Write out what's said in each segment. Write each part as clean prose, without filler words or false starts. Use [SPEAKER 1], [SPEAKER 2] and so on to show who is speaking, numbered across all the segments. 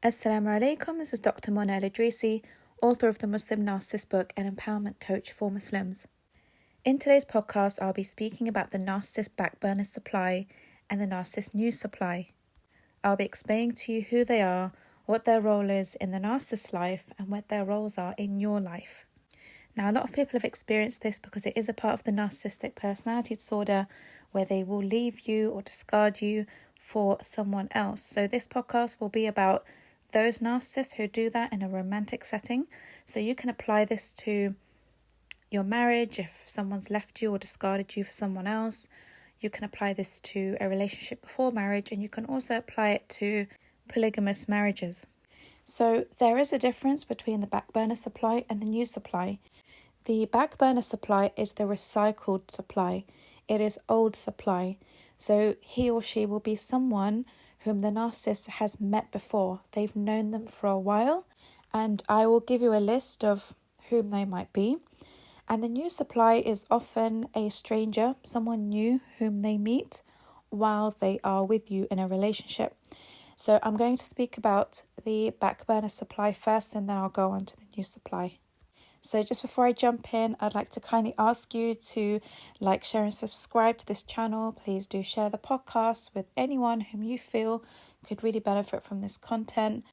[SPEAKER 1] Assalamu alaikum, this is Dr. Mona El-Idrisi, author of the Muslim Narcissist book and empowerment coach for Muslims. In today's podcast, I'll be speaking about the narcissist backburner supply and the narcissist news supply. I'll be explaining to you who they are, what their role is in the narcissist's life, and what their roles are in your life. Now, a lot of people have experienced this because it is a part of the narcissistic personality disorder where they will leave you or discard you for someone else. So this podcast will be about those narcissists who do that in a romantic setting. So you can apply this to your marriage if someone's left you or discarded you for someone else. You can apply this to a relationship before marriage, and you can also apply it to polygamous marriages. So there is a difference between the backburner supply and the news supply. The backburner supply is the recycled supply. It is old supply. So he or she will be someone whom the narcissist has met before. They've known them for a while, and I will give you a list of whom they might be. And the new supply is often a stranger, someone new whom they meet while they are with you in a relationship. So I'm going to speak about the backburner supply first, and then I'll go on to the new supply. So just before I jump in, I'd like to kindly ask you to like, share and subscribe to this channel. Please do share the podcast with anyone whom you feel could really benefit from this content.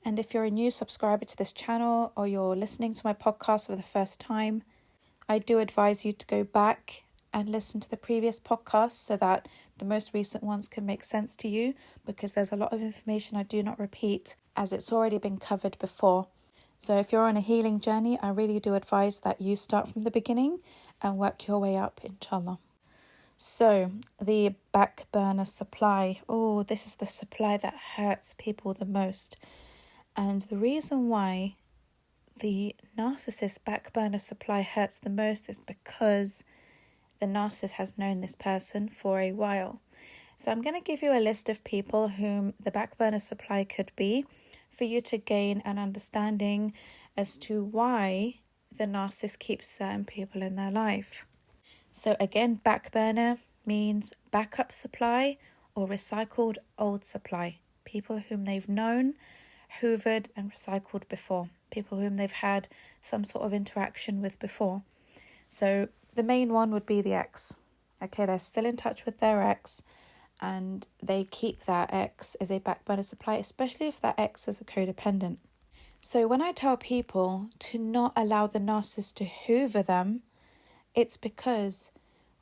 [SPEAKER 1] And if you're a new subscriber to this channel or you're listening to my podcast for the first time, I do advise you to go back and listen to the previous podcasts so that the most recent ones can make sense to you, because there's a lot of information I do not repeat as it's already been covered before. So if you're on a healing journey, I really do advise that you start from the beginning and work your way up, inshallah. So the backburner supply. Oh, this is the supply that hurts people the most. And the reason why the narcissist backburner supply hurts the most is because the narcissist has known this person for a while. So I'm going to give you a list of people whom the backburner supply could be, for you to gain an understanding as to why the narcissist keeps certain people in their life. So again, backburner means backup supply or recycled old supply. People whom they've known, hoovered and recycled before. People whom they've had some sort of interaction with before. So the main one would be the ex. Okay, they're still in touch with their ex, and they keep that ex as a backburner supply, especially if that ex is a codependent. So when I tell people to not allow the narcissist to hoover them, it's because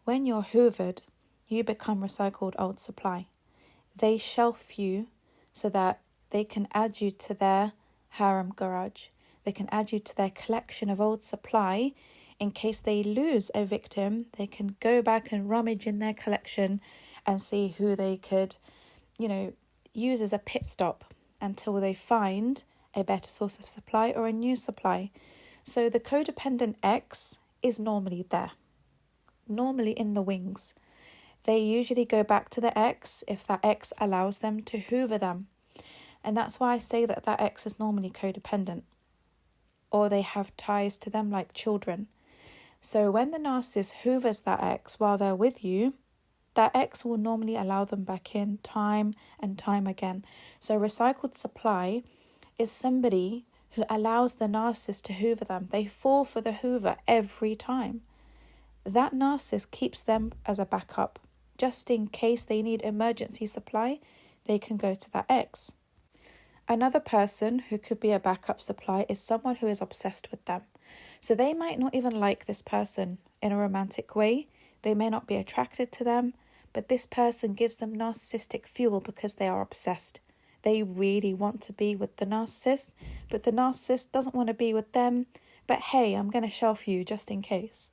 [SPEAKER 1] when you're hoovered, you become recycled old supply. They shelf you so that they can add you to their harem garage. They can add you to their collection of old supply. In case they lose a victim, they can go back and rummage in their collection and see who they could, use as a pit stop until they find a better source of supply or a new supply. So the codependent ex is normally there, normally in the wings. They usually go back to the ex if that ex allows them to hoover them. And that's why I say that ex is normally codependent, or they have ties to them like children. So when the narcissist hoovers that ex while they're with you, that ex will normally allow them back in time and time again. So recycled supply is somebody who allows the narcissist to hoover them. They fall for the hoover every time. That narcissist keeps them as a backup. Just in case they need emergency supply, they can go to that ex. Another person who could be a backup supply is someone who is obsessed with them. So they might not even like this person in a romantic way. They may not be attracted to them, but this person gives them narcissistic fuel because they are obsessed. They really want to be with the narcissist, but the narcissist doesn't want to be with them. But hey, I'm going to shelf you just in case.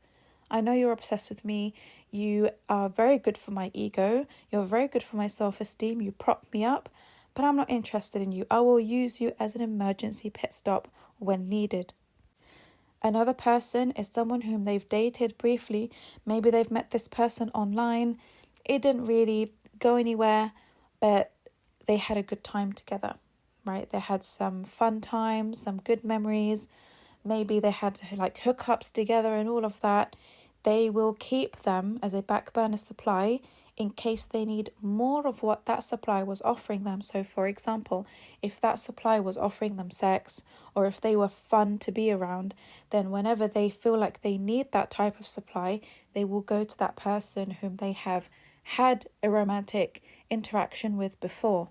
[SPEAKER 1] I know you're obsessed with me. You are very good for my ego. You're very good for my self-esteem. You prop me up, but I'm not interested in you. I will use you as an emergency pit stop when needed. Another person is someone whom they've dated briefly. Maybe they've met this person online. It didn't really go anywhere, but they had a good time together, right? They had some fun times, some good memories. Maybe they had like hookups together and all of that. They will keep them as a backburner supply in case they need more of what that supply was offering them. So, for example, if that supply was offering them sex, or if they were fun to be around, then whenever they feel like they need that type of supply, they will go to that person whom they have had a romantic interaction with before.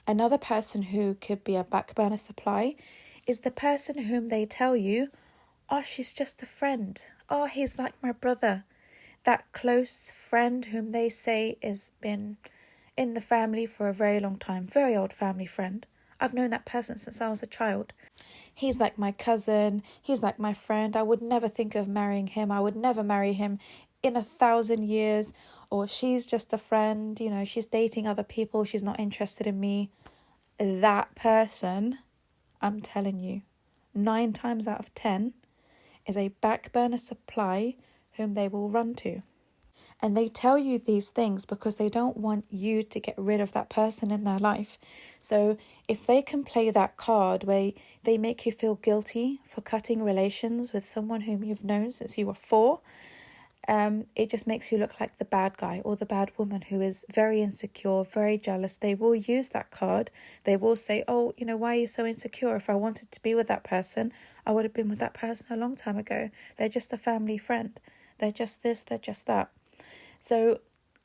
[SPEAKER 1] Another person who could be a back burner supply is the person whom they tell you, oh, she's just a friend. Oh, he's like my brother. That close friend whom they say has been in the family for a very long time. Very old family friend. I've known that person since I was a child. He's like my cousin. He's like my friend. I would never think of marrying him. I would never marry him in 1,000 years. Or she's just a friend. You know, she's dating other people. She's not interested in me. That person, I'm telling you, 9 times out of 10 is a back burner supply whom they will run to. And they tell you these things because they don't want you to get rid of that person in their life. So if they can play that card where they make you feel guilty for cutting relations with someone whom you've known since you were 4, it just makes you look like the bad guy or the bad woman who is very insecure, very jealous. They will use that card. They will say, oh, you know, why are you so insecure? If I wanted to be with that person, I would have been with that person a long time ago. They're just a family friend. They're just this, they're just that. So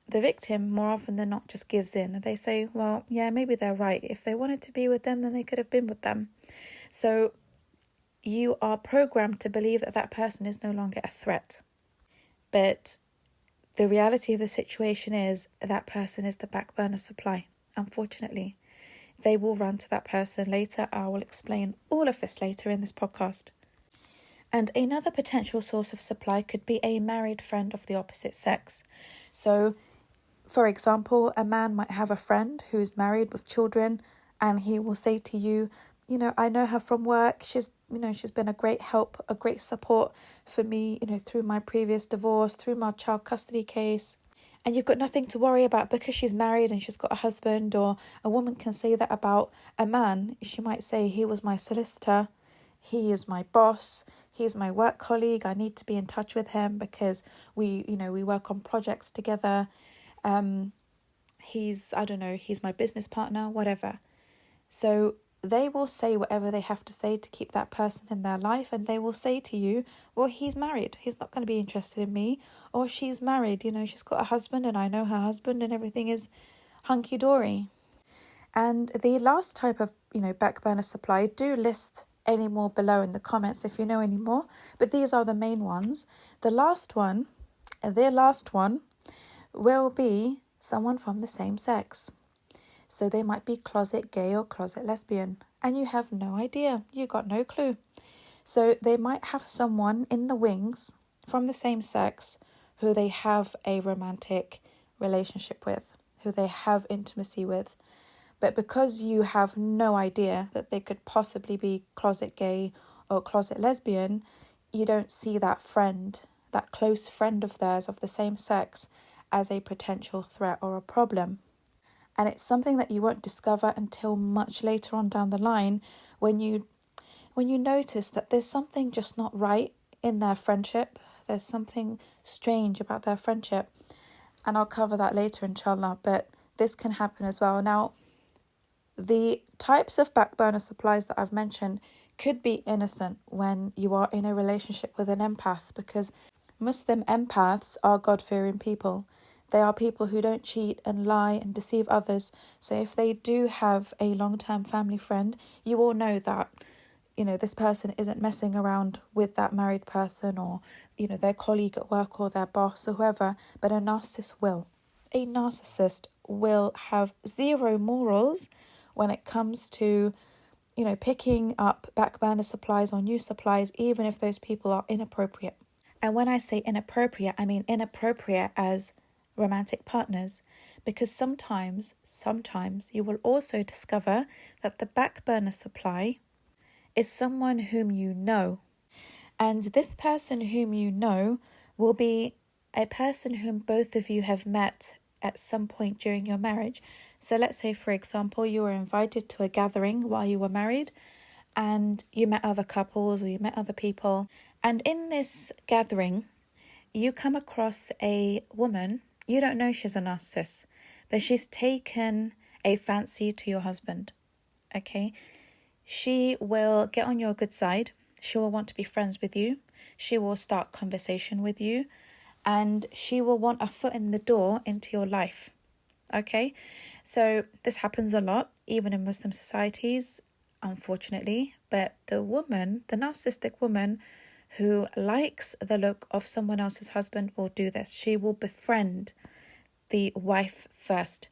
[SPEAKER 1] the victim, more often than not, just gives in. And they say, well, yeah, maybe they're right. If they wanted to be with them, then they could have been with them. So you are programmed to believe that that person is no longer a threat. But the reality of the situation is that person is the back burner supply, unfortunately. They will run to that person later. I will explain all of this later in this podcast. And another potential source of supply could be a married friend of the opposite sex. So, for example, a man might have a friend who's married with children, and he will say to you, you know, I know her from work. She's been a great help, a great support for me, you know, through my previous divorce, through my child custody case. And you've got nothing to worry about because she's married and she's got a husband. Or a woman can say that about a man. She might say, he was my solicitor. He is my boss. He's my work colleague. I need to be in touch with him because we work on projects together. He's my business partner, whatever. So they will say whatever they have to say to keep that person in their life, and they will say to you, well, he's married. He's not going to be interested in me. Or she's married. You know, she's got a husband and I know her husband and everything is hunky-dory. And the last type of, back burner supply, do list any more below in the comments if you know any more. But these are the main ones. Their last one will be someone from the same sex. So they might be closet gay or closet lesbian, and you have no idea. You got no clue. So they might have someone in the wings from the same sex who they have a romantic relationship with, who they have intimacy with. But because you have no idea that they could possibly be closet gay or closet lesbian, you don't see that friend, that close friend of theirs of the same sex, as a potential threat or a problem. And it's something that you won't discover until much later on down the line when you notice that there's something just not right in their friendship. There's something strange about their friendship. And I'll cover that later, inshallah. But this can happen as well. Now, the types of back burner supplies that I've mentioned could be innocent when you are in a relationship with an empath, because Muslim empaths are God-fearing people. They are people who don't cheat and lie and deceive others. So if they do have a long-term family friend, you all know that, this person isn't messing around with that married person or, their colleague at work or their boss or whoever. But a narcissist will. A narcissist will have zero morals when it comes to, picking up back burner supplies or new supplies, even if those people are inappropriate. And when I say inappropriate, I mean inappropriate as romantic partners, because sometimes you will also discover that the back burner supply is someone whom you know, and this person whom you know will be a person whom both of you have met at some point during your marriage. So let's say, for example, you were invited to a gathering while you were married and you met other couples or you met other people, and in this gathering you come across a woman You don't know she's a narcissist, but she's taken a fancy to your husband, okay? She will get on your good side. She will want to be friends with you. She will start conversation with you. And she will want a foot in the door into your life, okay? So this happens a lot, even in Muslim societies, unfortunately. But the narcissistic woman who likes the look of someone else's husband will do this. She will befriend the wife first,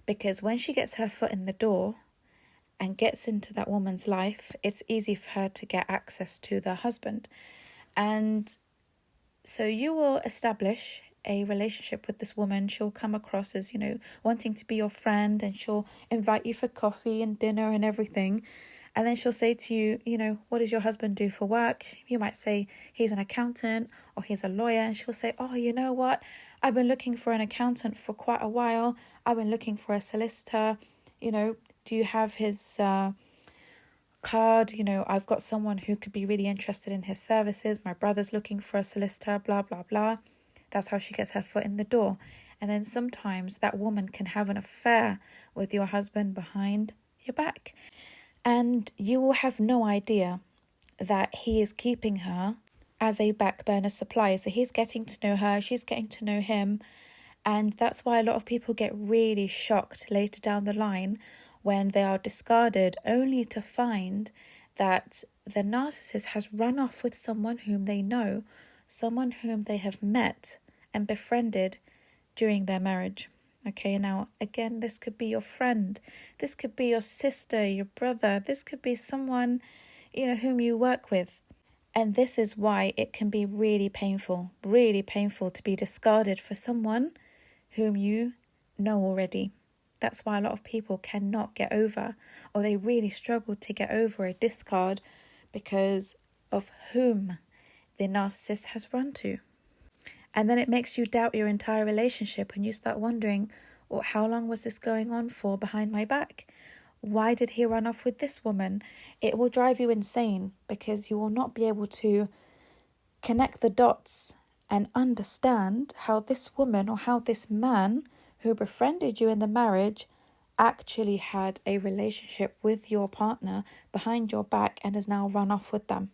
[SPEAKER 1] because when she gets her foot in the door and gets into that woman's life, it's easy for her to get access to the husband. And so you will establish a relationship with this woman. She'll come across as, wanting to be your friend, and she'll invite you for coffee and dinner and everything. And then she'll say to you, what does your husband do for work? You might say he's an accountant or he's a lawyer. And she'll say, oh, you know what? I've been looking for an accountant for quite a while. I've been looking for a solicitor. Do you have his card? I've got someone who could be really interested in his services. My brother's looking for a solicitor, blah, blah, blah. That's how she gets her foot in the door. And then sometimes that woman can have an affair with your husband behind your back. And you will have no idea that he is keeping her as a back burner supply. So he's getting to know her, she's getting to know him. And that's why a lot of people get really shocked later down the line when they are discarded, only to find that the narcissist has run off with someone whom they know, someone whom they have met and befriended during their marriage. Okay, now again, this could be your friend, this could be your sister, your brother, this could be someone, whom you work with. And this is why it can be really painful to be discarded for someone whom you know already. That's why a lot of people cannot get over, or they really struggle to get over a discard, because of whom the narcissist has run to. And then it makes you doubt your entire relationship, and you start wondering, well, how long was this going on for behind my back? Why did he run off with this woman? It will drive you insane, because you will not be able to connect the dots and understand how this woman or how this man who befriended you in the marriage actually had a relationship with your partner behind your back and has now run off with them.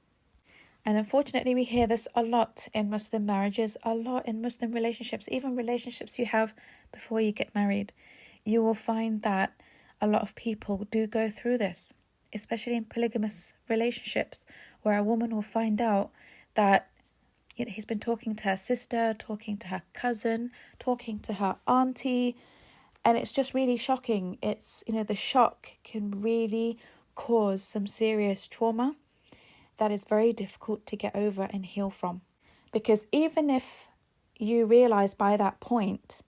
[SPEAKER 1] And unfortunately, we hear this a lot in Muslim marriages, a lot in Muslim relationships, even relationships you have before you get married. You will find that a lot of people do go through this, especially in polygamous relationships, where a woman will find out that he's been talking to her sister, talking to her cousin, talking to her auntie, and it's just really shocking. It's, the shock can really cause some serious trauma that is very difficult to get over and heal from. Because even if you realize by that point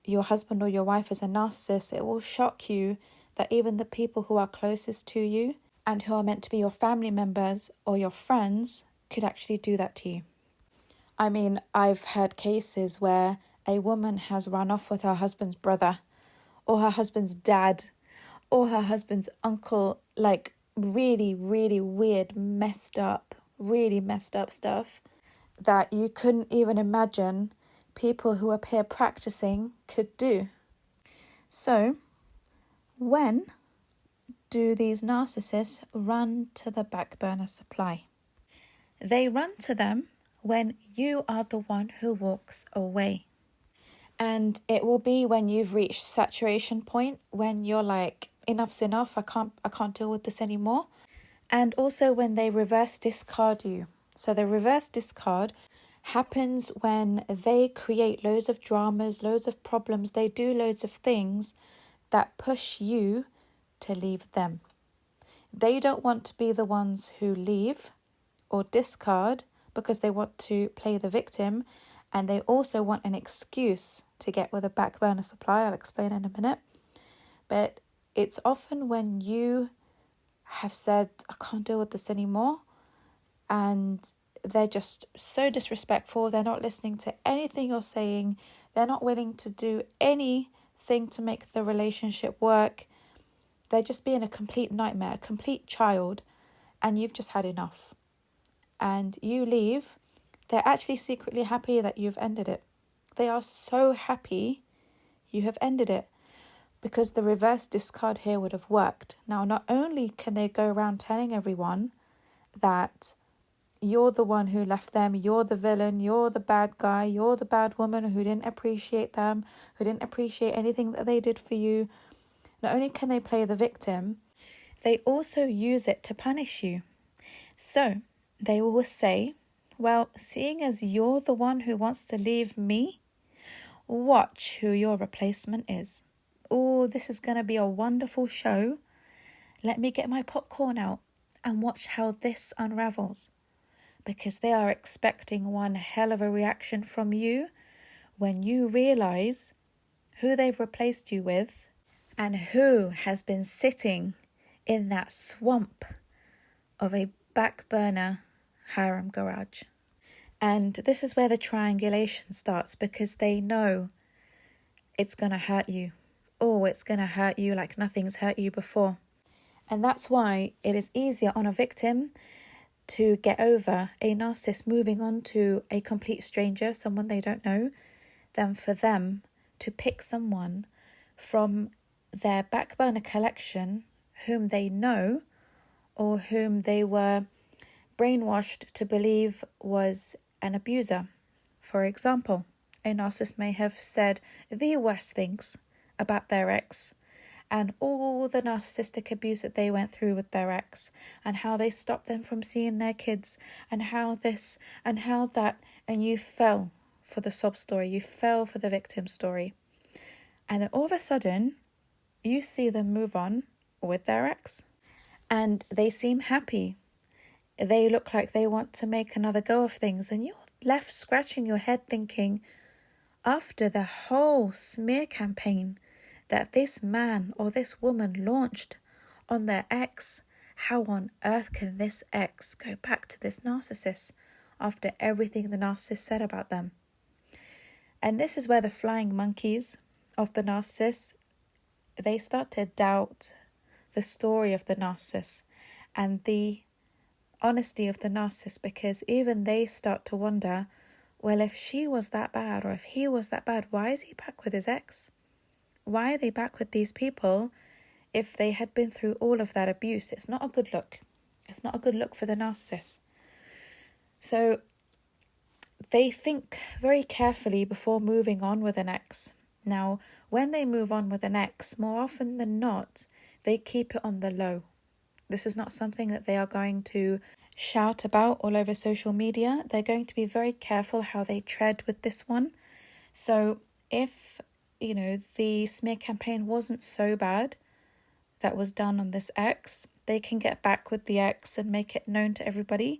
[SPEAKER 1] your husband or your wife is a narcissist, it will shock you that even the people who are closest to you and who are meant to be your family members or your friends could actually do that to you. I mean, I've heard cases where a woman has run off with her husband's brother or her husband's dad or her husband's uncle, like really, really weird, really messed up stuff that you couldn't even imagine people who appear practicing could do. So, when do these narcissists run to the back burner supply? They run to them when you are the one who walks away. And it will be when you've reached saturation point, when you're like, enough's enough, I can't deal with this anymore. And also when they reverse discard you. So the reverse discard happens when they create loads of dramas, loads of problems. They do loads of things that push you to leave them. They don't want to be the ones who leave or discard because they want to play the victim, and they also want an excuse to get with a back burner supply. I'll explain in a minute. But it's often when you have said, I can't deal with this anymore, and they're just so disrespectful. They're not listening to anything you're saying. They're not willing to do anything to make the relationship work. They're just being a complete nightmare, a complete child, and you've just had enough. And you leave. They're actually secretly happy that you've ended it. they are so happy you have ended it, because the reverse discard here would have worked. Now, not only can they go around telling everyone that you're the one who left them, you're the villain, you're the bad guy, you're the bad woman who didn't appreciate them, who didn't appreciate anything that they did for you. Not only can they play the victim, they also use it to punish you. So they will say, well, seeing as you're the one who wants to leave me, watch who your replacement is. Oh, this is going to be a wonderful show. Let me get my popcorn out and watch how this unravels. Because they are expecting one hell of a reaction from you when you realize who they've replaced you with and who has been sitting in that swamp of a back burner harem garage. And this is where the triangulation starts, because they know it's going to hurt you. Oh, it's going to hurt you like nothing's hurt you before. And that's why it is easier on a victim to get over a narcissist moving on to a complete stranger, someone they don't know, than for them to pick someone from their back burner collection whom they know or whom they were brainwashed to believe was an abuser. For example, a narcissist may have said the worst things about their ex and all the narcissistic abuse that they went through with their ex, and how they stopped them from seeing their kids, and how this and how that, and you fell for the sob story, you fell for the victim story. And then all of a sudden, you see them move on with their ex, and they seem happy. They look like they want to make another go of things, and you're left scratching your head thinking, after the whole smear campaign that this man or this woman launched on their ex, how on earth can this ex go back to this narcissist after everything the narcissist said about them? And this is where the flying monkeys of the narcissist, they start to doubt the story of the narcissist and the honesty of the narcissist, because even they start to wonder, well, if she was that bad or if he was that bad, why is he back with his ex? Why are they back with these people if they had been through all of that abuse? It's not a good look. It's not a good look for the narcissist. So they think very carefully before moving on with an ex. Now, when they move on with an ex, more often than not, they keep it on the low. This is not something that they are going to shout about all over social media. They're going to be very careful how they tread with this one. So if the smear campaign wasn't so bad that was done on this ex, they can get back with the ex and make it known to everybody.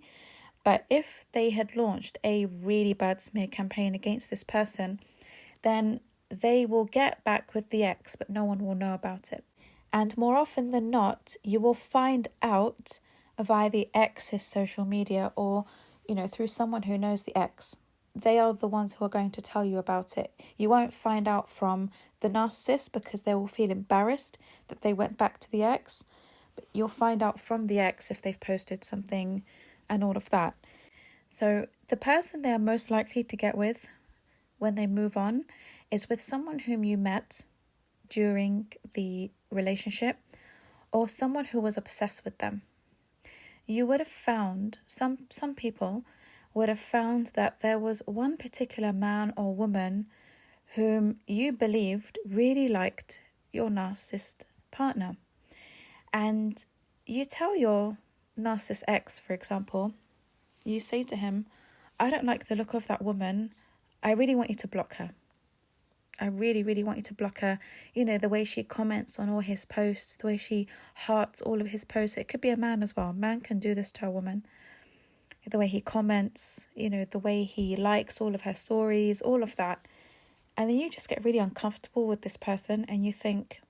[SPEAKER 1] But if they had launched a really bad smear campaign against this person, then they will get back with the ex, but no one will know about it. And more often than not, you will find out via the ex's social media or, through someone who knows the ex. They are the ones who are going to tell you about it. You won't find out from the narcissist because they will feel embarrassed that they went back to the ex. But you'll find out from the ex if they've posted something and all of that. So the person they are most likely to get with when they move on is with someone whom you met during the relationship or someone who was obsessed with them. You would have found, some people would have found that there was one particular man or woman whom you believed really liked your narcissist partner. And you tell your narcissist ex, for example, you say to him, I don't like the look of that woman. I really want you to block her. I really, really want you to block her. The way she comments on all his posts, the way she hearts all of his posts. It could be a man as well. A man can do this to a woman. The way he comments, the way he likes all of her stories, all of that. And then you just get really uncomfortable with this person and you think,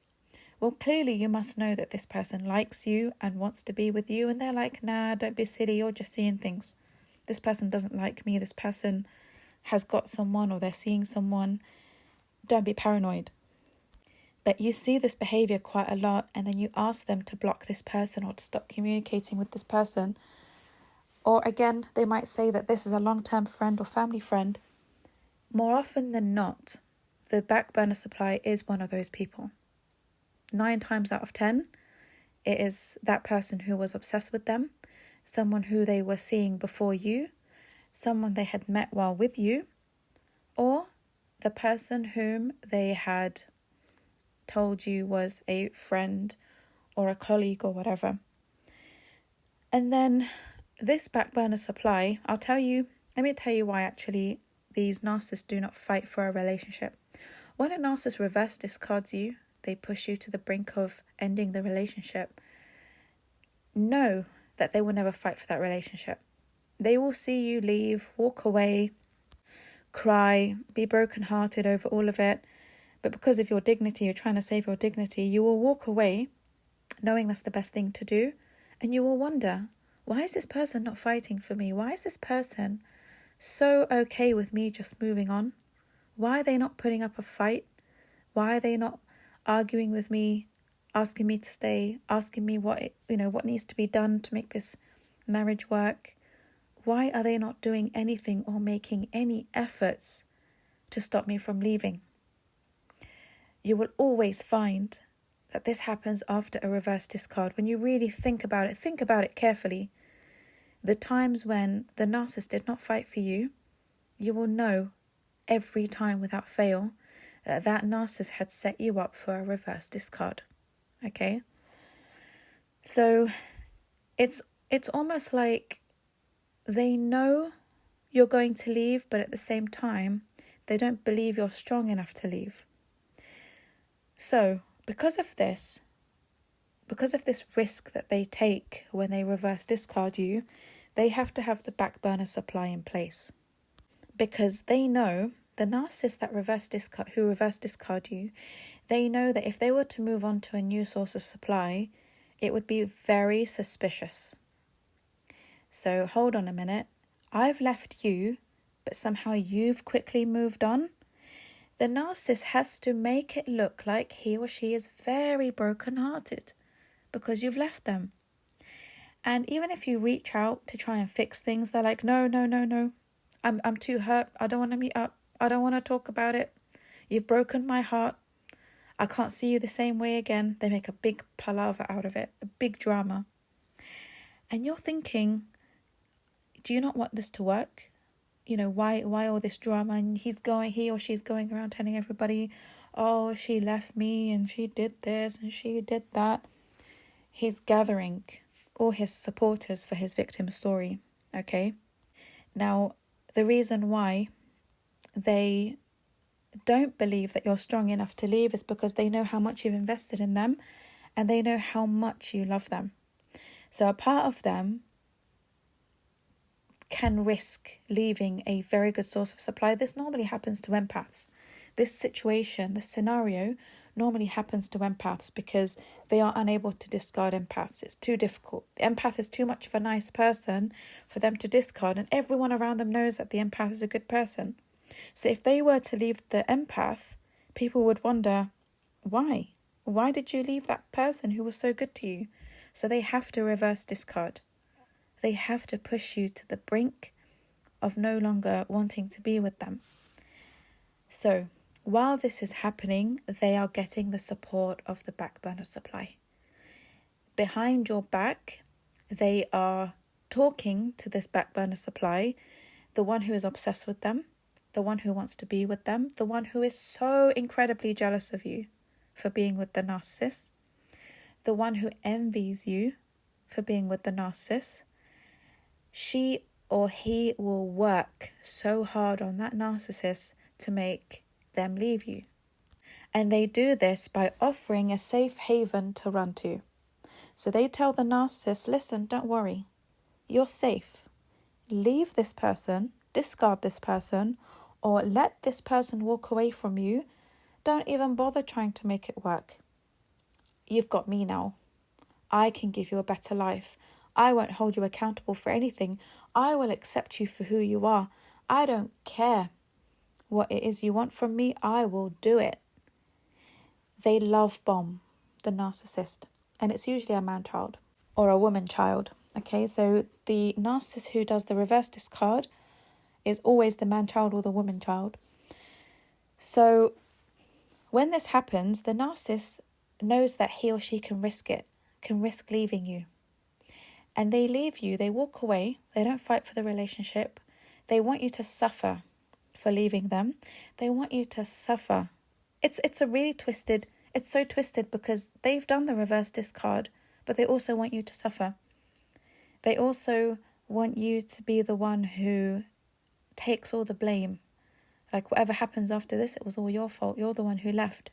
[SPEAKER 1] well, clearly you must know that this person likes you and wants to be with you. And they're like, nah, don't be silly. You're just seeing things. This person doesn't like me. This person has got someone or they're seeing someone. Don't be paranoid. But you see this behavior quite a lot and then you ask them to block this person or to stop communicating with this person. Or again, they might say that this is a long-term friend or family friend. More often than not, the back burner supply is one of those people. 9 times out of 10, it is that person who was obsessed with them, someone who they were seeing before you, someone they had met while with you, or the person whom they had told you was a friend or a colleague or whatever. And then this back burner supply, let me tell you why actually these narcissists do not fight for a relationship. When a narcissist reverse discards you, they push you to the brink of ending the relationship. Know that they will never fight for that relationship. They will see you leave, walk away, cry, be brokenhearted over all of it. But because of your dignity, you're trying to save your dignity, you will walk away knowing that's the best thing to do. And you will wonder, why is this person not fighting for me? Why is this person so okay with me just moving on? Why are they not putting up a fight? Why are they not arguing with me, asking me to stay, asking me what needs to be done to make this marriage work? Why are they not doing anything or making any efforts to stop me from leaving? You will always find that this happens after a reverse discard. When you really think about it carefully. The times when the narcissist did not fight for you, you will know every time without fail that that narcissist had set you up for a reverse discard. Okay? So it's almost like they know you're going to leave, but at the same time, they don't believe you're strong enough to leave. So, because of this risk that they take when they reverse discard you, they have to have the back burner supply in place. Because they know, the narcissist who reverse discard you, they know that if they were to move on to a new source of supply, it would be very suspicious. So hold on a minute. I've left you, but somehow you've quickly moved on. The narcissist has to make it look like he or she is very brokenhearted because you've left them. And even if you reach out to try and fix things, they're like, no. I'm too hurt. I don't want to meet up. I don't want to talk about it. You've broken my heart. I can't see you the same way again. They make a big palaver out of it, a big drama. And you're thinking, do you not want this to work? Why all this drama? And he or she's going around telling everybody, oh, she left me and she did this and she did that. He's gathering all his supporters for his victim story, okay? Now, the reason why they don't believe that you're strong enough to leave is because they know how much you've invested in them and they know how much you love them. So a part of them can risk leaving a very good source of supply. This normally happens to empaths. This scenario normally happens to empaths because they are unable to discard empaths. It's too difficult. The empath is too much of a nice person for them to discard, and everyone around them knows that the empath is a good person. So if they were to leave the empath, people would wonder, why? Why did you leave that person who was so good to you? So they have to reverse discard. They have to push you to the brink of no longer wanting to be with them. So while this is happening, they are getting the support of the back burner supply. Behind your back, they are talking to this back burner supply, the one who is obsessed with them, the one who wants to be with them, the one who is so incredibly jealous of you for being with the narcissist, the one who envies you for being with the narcissist. She or he will work so hard on that narcissist to make them leave you. And they do this by offering a safe haven to run to. So they tell the narcissist, listen, don't worry, you're safe. Leave this person, discard this person, or let this person walk away from you. Don't even bother trying to make it work. You've got me now. I can give you a better life. I won't hold you accountable for anything. I will accept you for who you are. I don't care what it is you want from me. I will do it. They love bomb the narcissist. And it's usually a man-child or a woman-child. Okay, so the narcissist who does the reverse discard is always the man-child or the woman-child. So when this happens, the narcissist knows that he or she can risk it, can risk leaving you. And they leave you, they walk away, they don't fight for the relationship. They want you to suffer for leaving them. They want you to suffer. It's so twisted because they've done the reverse discard, but they also want you to suffer. They also want you to be the one who takes all the blame. Like whatever happens after this, it was all your fault. You're the one who left.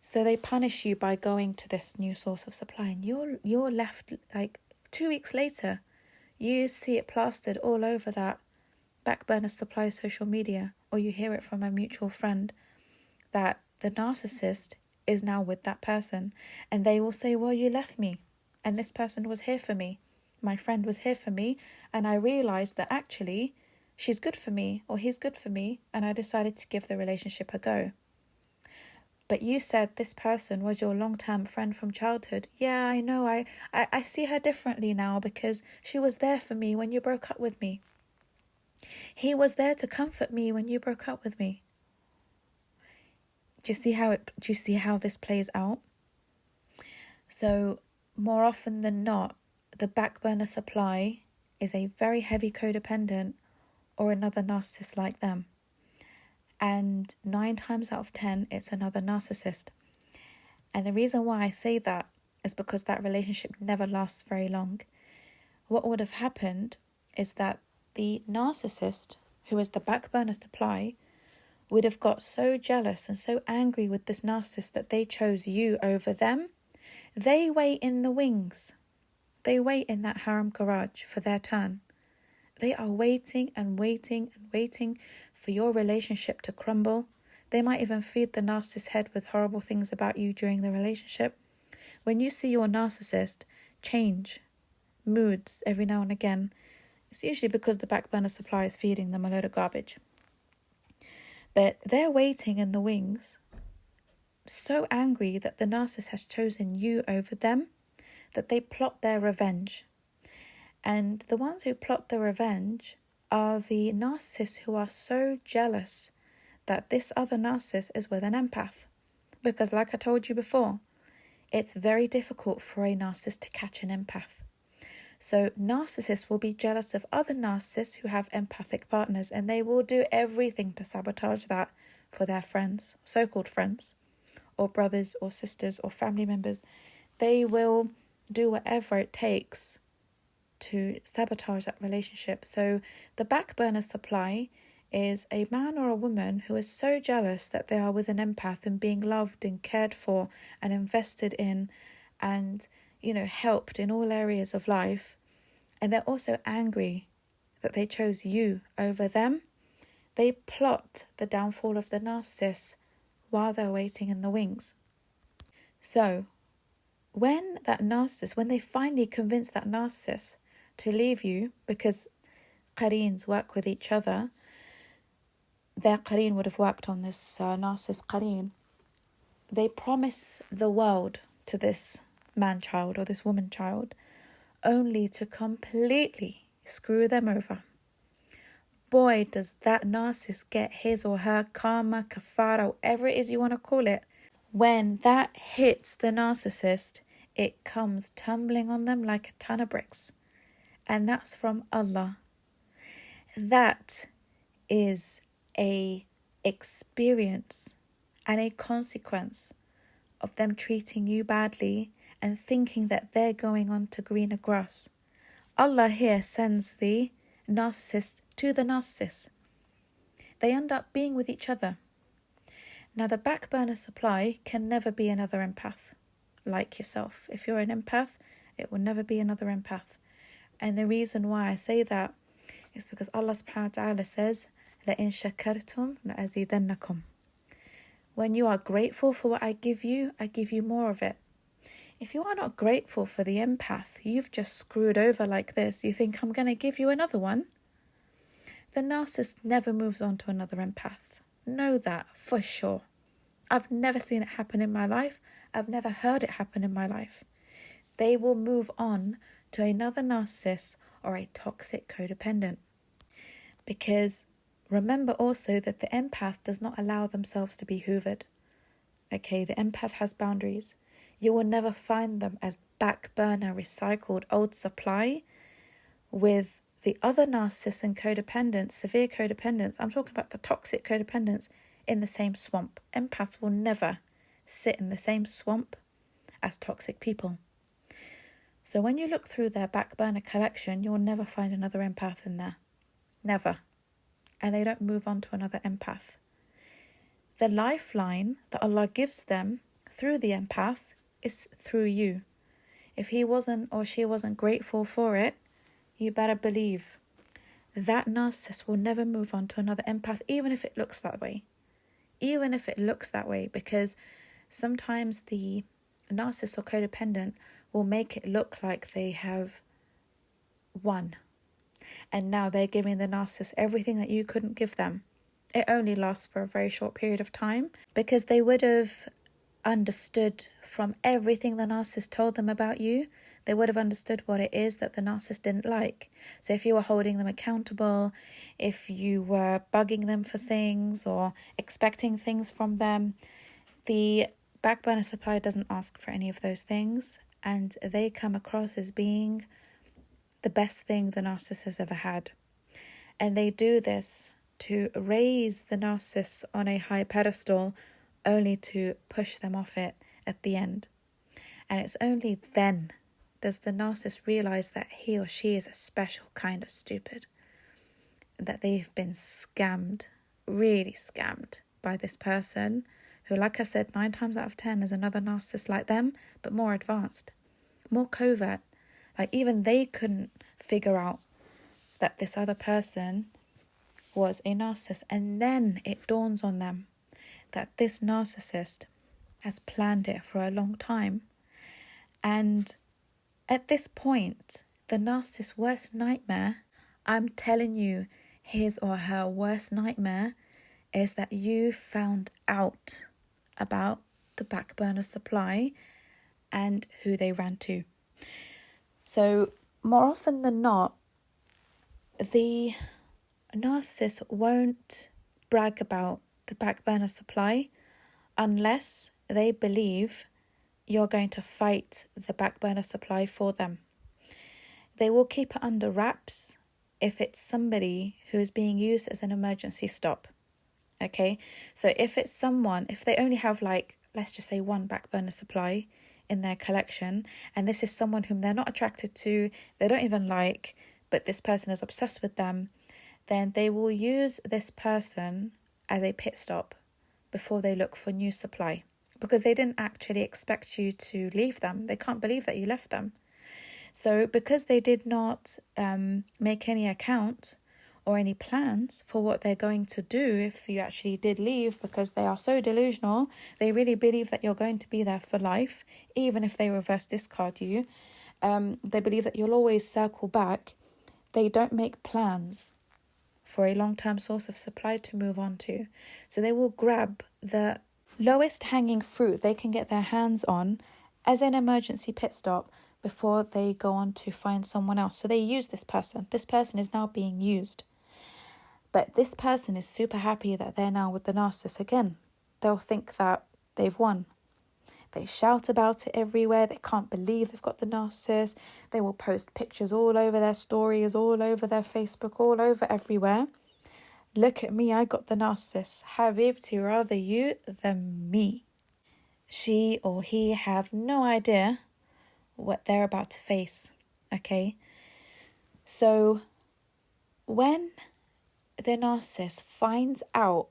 [SPEAKER 1] So they punish you by going to this new source of supply, and you're left like 2 weeks later. You see it plastered all over that back burner supply social media, or you hear it from a mutual friend that the narcissist is now with that person, and they will say, well, you left me and this person was here for me. My friend was here for me, and I realized that actually she's good for me or he's good for me, and I decided to give the relationship a go. But you said this person was your long-term friend from childhood. Yeah, I know. I see her differently now because she was there for me when you broke up with me. He was there to comfort me when you broke up with me. Do you see how this plays out? So more often than not, the back burner supply is a very heavy codependent or another narcissist like them. And 9 times out of 10, it's another narcissist. And the reason why I say that is because that relationship never lasts very long. What would have happened is that the narcissist, who is the back burner supply, would have got so jealous and so angry with this narcissist that they chose you over them. They wait in the wings. They wait in that harem garage for their turn. They are waiting and waiting and waiting for your relationship to crumble. They might even feed the narcissist's head with horrible things about you during the relationship. When you see your narcissist change moods every now and again, it's usually because the back burner supply is feeding them a load of garbage. But they're waiting in the wings, so angry that the narcissist has chosen you over them, that they plot their revenge. And the ones who plot the revenge are the narcissists who are so jealous that this other narcissist is with an empath. Because like I told you before, it's very difficult for a narcissist to catch an empath. So narcissists will be jealous of other narcissists who have empathic partners, and they will do everything to sabotage that for their friends, so-called friends, or brothers or sisters or family members. They will do whatever it takes to sabotage that relationship. So the back burner supply is a man or a woman who is so jealous that they are with an empath and being loved and cared for and invested in and, helped in all areas of life. And they're also angry that they chose you over them. They plot the downfall of the narcissist while they're waiting in the wings. So when they finally convince that narcissist to leave you, because qareens work with each other, their qareen would have worked on this narcissist qareen. They promise the world to this man-child or this woman-child, only to completely screw them over. Boy, does that narcissist get his or her karma, kafara, whatever it is you want to call it. When that hits the narcissist, it comes tumbling on them like a ton of bricks. And that's from Allah. That is a experience and a consequence of them treating you badly and thinking that they're going on to greener grass. Allah here sends the narcissist to the narcissist. They end up being with each other. Now, the back burner supply can never be another empath like yourself. If you're an empath, it will never be another empath. And the reason why I say that is because Allah subhanahu wa ta'ala says, لَإِن شَكَرْتُمْ لَأَزِيدَنَّكُمْ. When you are grateful for what I give you more of it. If you are not grateful for the empath you've just screwed over like this, you think I'm going to give you another one? The narcissist never moves on to another empath. Know that for sure. I've never seen it happen in my life. I've never heard it happen in my life. They will move on to another narcissist or a toxic codependent. Because remember also that the empath does not allow themselves to be hoovered. Okay, the empath has boundaries. You will never find them as back burner, recycled, old supply with the other narcissists and codependents, severe codependents. I'm talking about the toxic codependents in the same swamp. Empaths will never sit in the same swamp as toxic people. So when you look through their back burner collection, you'll never find another empath in there. Never. And they don't move on to another empath. The lifeline that Allah gives them through the empath is through you. If he wasn't or she wasn't grateful for it, you better believe that narcissist will never move on to another empath, even if it looks that way. Even if it looks that way, because sometimes the narcissist or codependent will make it look like they have won. And now they're giving the narcissist everything that you couldn't give them. It only lasts for a very short period of time, because they would have understood from everything the narcissist told them about you. They would have understood what it is that the narcissist didn't like. So if you were holding them accountable, if you were bugging them for things or expecting things from them, the back burner supply doesn't ask for any of those things, and they come across as being the best thing the narcissist has ever had. And they do this to raise the narcissist on a high pedestal, only to push them off it at the end. And it's only then does the narcissist realize that he or she is a special kind of stupid, that they've been scammed, really scammed by this person who, like I said, 9 times out of 10 is another narcissist like them, but more advanced, more covert. Like even they couldn't figure out that this other person was a narcissist. And then it dawns on them that this narcissist has planned it for a long time. And at this point, the narcissist's worst nightmare, I'm telling you, his or her worst nightmare is that you found out about the back burner supply and who they ran to. So more often than not, the narcissist won't brag about the back burner supply unless they believe you're going to fight the back burner supply for them. They will keep it under wraps if it's somebody who is being used as an emergency stop. Okay, so if it's someone, if they only have let's just say one back burner supply in their collection, and this is someone whom they're not attracted to, they don't even like, but this person is obsessed with them, then they will use this person as a pit stop before they look for new supply, because they didn't actually expect you to leave them. They can't believe that you left them. So because they did not make any account or any plans for what they're going to do if you actually did leave, because they are so delusional, they really believe that you're going to be there for life, even if they reverse discard you. They believe that you'll always circle back. They don't make plans for a long-term source of supply to move on to. So they will grab the lowest hanging fruit they can get their hands on as an emergency pit stop before they go on to find someone else. So they use this person. This person is now being used. But this person is super happy that they're now with the narcissist again. They'll think that they've won. They shout about it everywhere. They can't believe they've got the narcissist. They will post pictures all over their stories, all over their Facebook, all over everywhere. Look at me, I got the narcissist. Habibti, rather you than me. She or he have no idea what they're about to face. Okay? So when the narcissist finds out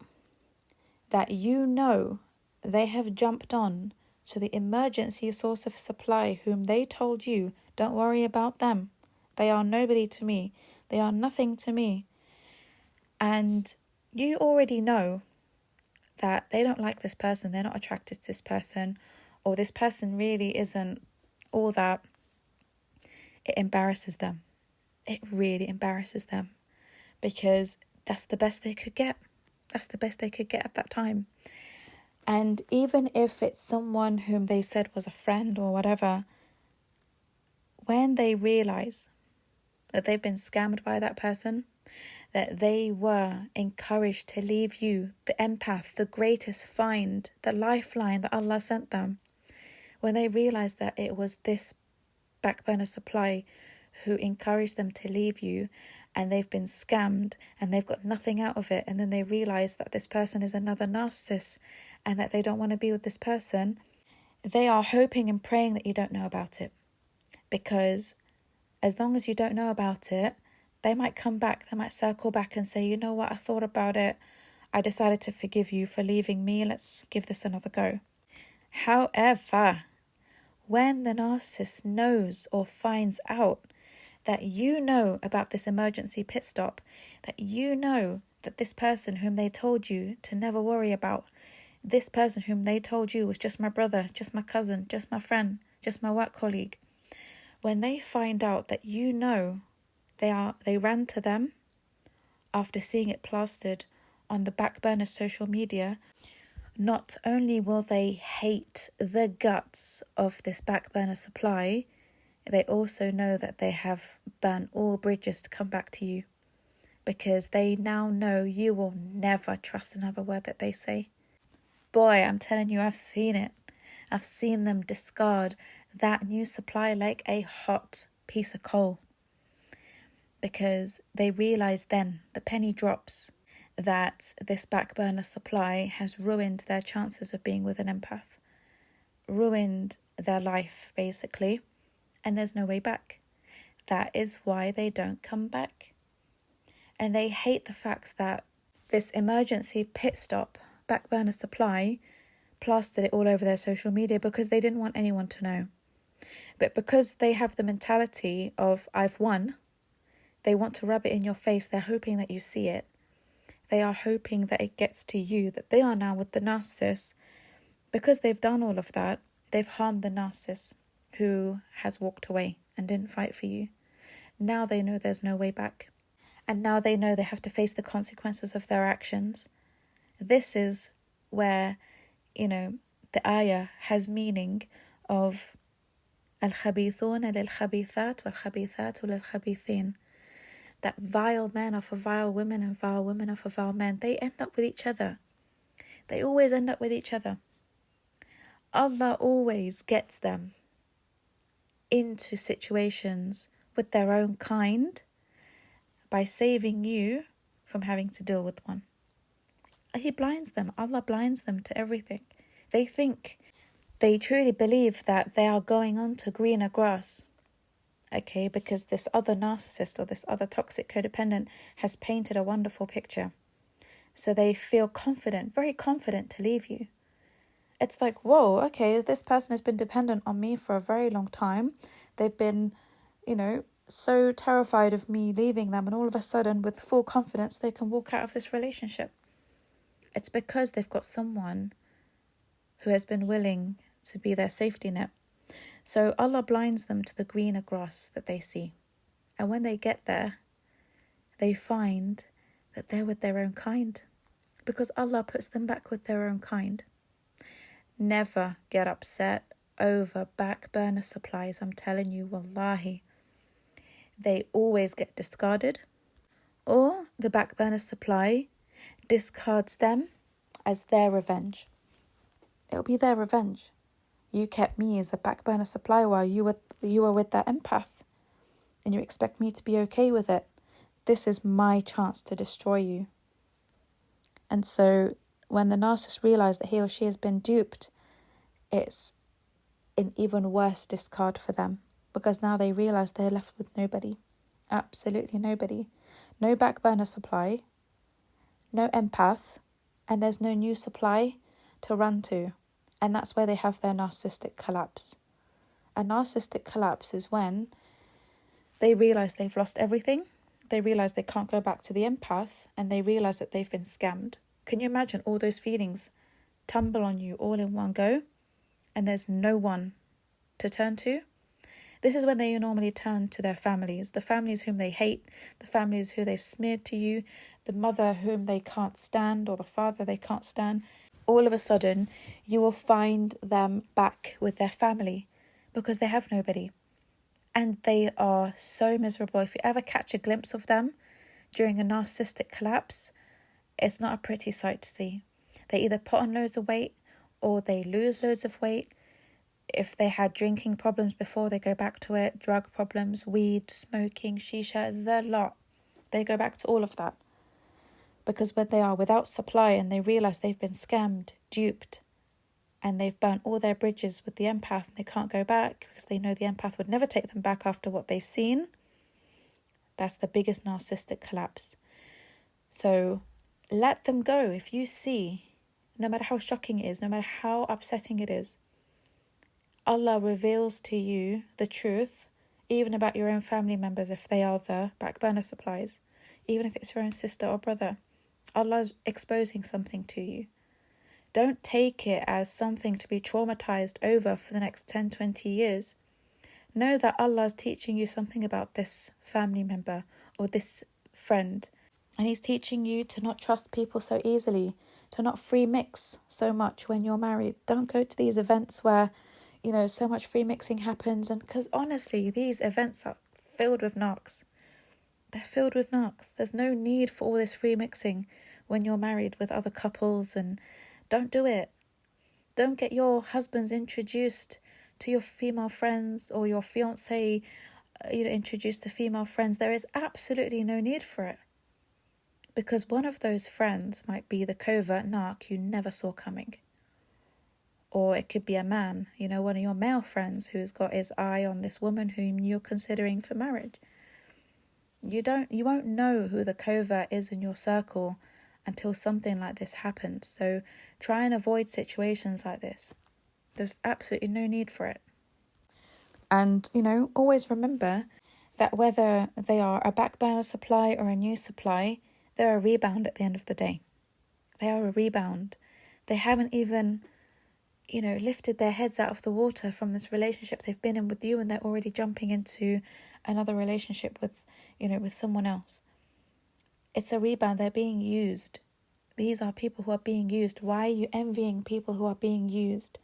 [SPEAKER 1] that you know they have jumped on to the emergency source of supply whom they told you, don't worry about them. They are nobody to me. They are nothing to me. And you already know that they don't like this person, they're not attracted to this person, or this person really isn't all that. It embarrasses them. It really embarrasses them, because that's the best they could get. That's the best they could get at that time. And even if it's someone whom they said was a friend or whatever, when they realize that they've been scammed by that person, that they were encouraged to leave you, the empath, the greatest find, the lifeline that Allah sent them. When they realized that it was this back burner supply who encouraged them to leave you, and they've been scammed and they've got nothing out of it, and then they realize that this person is another narcissist and that they don't want to be with this person, they are hoping and praying that you don't know about it. Because as long as you don't know about it, they might come back, they might circle back and say, you know what, I thought about it. I decided to forgive you for leaving me. Let's give this another go. However, when the narcissist knows or finds out that you know about this emergency pit stop, that you know that this person whom they told you to never worry about, this person whom they told you was just my brother, just my cousin, just my friend, just my work colleague, when they find out that you know they ran to them after seeing it plastered on the back burner social media, not only will they hate the guts of this back burner supply, they also know that they have burnt all bridges to come back to you, because they now know you will never trust another word that they say. Boy, I'm telling you, I've seen it. I've seen them discard that new supply like a hot piece of coal, because they realize then, the penny drops, that this back burner supply has ruined their chances of being with an empath, ruined their life basically, and there's no way back. That is why they don't come back. And they hate the fact that this emergency pit stop back burner supply plastered it all over their social media, because they didn't want anyone to know. But because they have the mentality of I've won, they want to rub it in your face. They're hoping that you see it. They are hoping that it gets to you, that they are now with the narcissist. Because they've done all of that, they've harmed the narcissist who has walked away and didn't fight for you. Now they know there's no way back. And now they know they have to face the consequences of their actions. This is where, the ayah has meaning of الخبيثون للخبيثات والخبيثات للخبيثين. That vile men are for vile women and vile women are for vile men. They end up with each other. They always end up with each other. Allah always gets them into situations with their own kind by saving you from having to deal with one. He blinds them. Allah blinds them to everything. They truly believe that they are going on to greener grass. Okay, because this other narcissist or this other toxic codependent has painted a wonderful picture. So they feel confident, very confident to leave you. It's like, whoa, okay, this person has been dependent on me for a very long time. They've been, so terrified of me leaving them, and all of a sudden, with full confidence, they can walk out of this relationship. It's because they've got someone who has been willing to be their safety net. So Allah blinds them to the greener grass that they see. And when they get there, they find that they're with their own kind, because Allah puts them back with their own kind. Never get upset over back burner supplies. I'm telling you, wallahi. They always get discarded, or the back burner supply discards them as their revenge. It'll be their revenge. You kept me as a back burner supply while you were with that empath, and you expect me to be okay with it. This is my chance to destroy you. And so when the narcissist realizes that he or she has been duped, it's an even worse discard for them, because now they realize they're left with nobody. Absolutely nobody. No back burner supply, no empath, and there's no new supply to run to. And that's where they have their narcissistic collapse. A narcissistic collapse is when they realize they've lost everything, they realize they can't go back to the empath, and they realize that they've been scammed. Can you imagine all those feelings tumble on you all in one go, and there's no one to turn to? This is when they normally turn to their families, the families whom they hate, the families who they've smeared to you, the mother whom they can't stand, or the father they can't stand. All of a sudden, you will find them back with their family, because they have nobody. And they are so miserable. If you ever catch a glimpse of them, during a narcissistic collapse, it's not a pretty sight to see. They either put on loads of weight or they lose loads of weight. If they had drinking problems before, they go back to it. Drug problems, weed, smoking, shisha, the lot. They go back to all of that. Because when they are without supply and they realise they've been scammed, duped, and they've burnt all their bridges with the empath and they can't go back because they know the empath would never take them back after what they've seen, that's the biggest narcissistic collapse. So let them go. If you see, no matter how shocking it is, no matter how upsetting it is, Allah reveals to you the truth, even about your own family members if they are the back burner supplies, even if it's your own sister or brother. Allah is exposing something to you. Don't take it as something to be traumatized over for the next 10, 20 years. Know that Allah is teaching you something about this family member or this friend. And He's teaching you to not trust people so easily, to not free mix so much when you're married. Don't go to these events where, so much free mixing happens. And because honestly, these events are filled with narcs. They're filled with narcs. There's no need for all this free mixing when you're married with other couples, and don't do it. Don't get your husbands introduced to your female friends or your fiancé, introduced to female friends. There is absolutely no need for it. Because one of those friends might be the covert narc you never saw coming. Or it could be a man, one of your male friends who's got his eye on this woman whom you're considering for marriage. You won't know who the covert is in your circle until something like this happens. So try and avoid situations like this. There's absolutely no need for it. And, always remember that whether they are a back burner supply or a new supply, they're a rebound at the end of the day. They are a rebound. They haven't even, lifted their heads out of the water from this relationship they've been in with you, and they're already jumping into another relationship with someone else. It's a rebound. They're being used. These are people who are being used. Why are you envying people who are being used?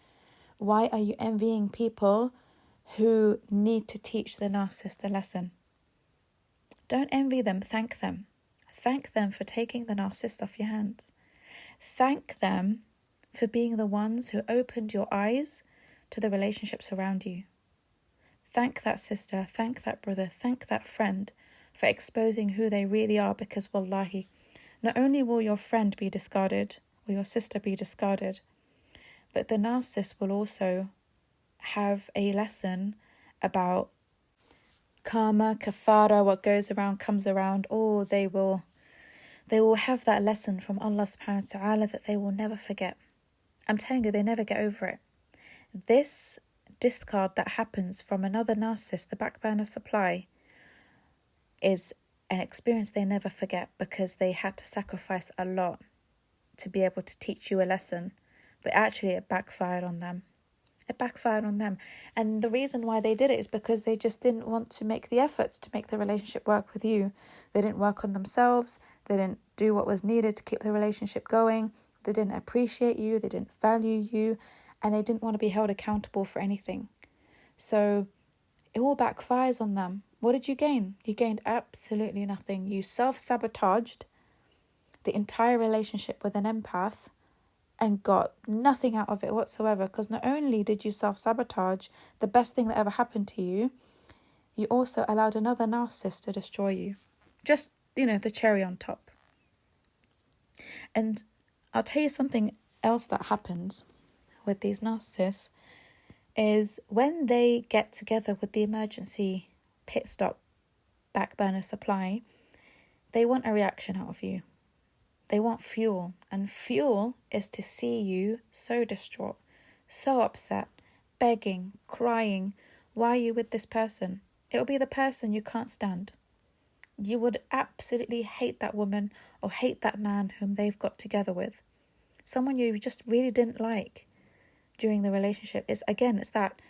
[SPEAKER 1] Why are you envying people who need to teach the narcissist a lesson? Don't envy them. Thank them. Thank them for taking the narcissist off your hands. Thank them for being the ones who opened your eyes to the relationships around you. Thank that sister, thank that brother, thank that friend for exposing who they really are, because wallahi, not only will your friend be discarded or your sister be discarded, but the narcissist will also have a lesson about karma, kafara, what goes around comes around. Or they will have that lesson from Allah subhanahu wa ta'ala that they will never forget. I'm telling you, they never get over it. This discard that happens from another narcissist, the back burner supply, is an experience they never forget, because they had to sacrifice a lot to be able to teach you a lesson. But actually it backfired on them. It backfired on them. And the reason why they did it is because they just didn't want to make the efforts to make the relationship work with you. They didn't work on themselves. They didn't do what was needed to keep the relationship going. They didn't appreciate you. They didn't value you. And they didn't want to be held accountable for anything. So it all backfires on them. What did you gain? You gained absolutely nothing. You self-sabotaged the entire relationship with an empath and got nothing out of it whatsoever, because not only did you self-sabotage the best thing that ever happened to you, you also allowed another narcissist to destroy you. Just, the cherry on top. And I'll tell you something else that happens with these narcissists is when they get together with the emergency pit stop back burner supply, they want a reaction out of you. They want fuel, and fuel is to see you so distraught, so upset, begging, crying. Why are you with this person? It'll be the person you can't stand. You would absolutely hate that woman or hate that man whom they've got together with. Someone you just really didn't like during the relationship. It's that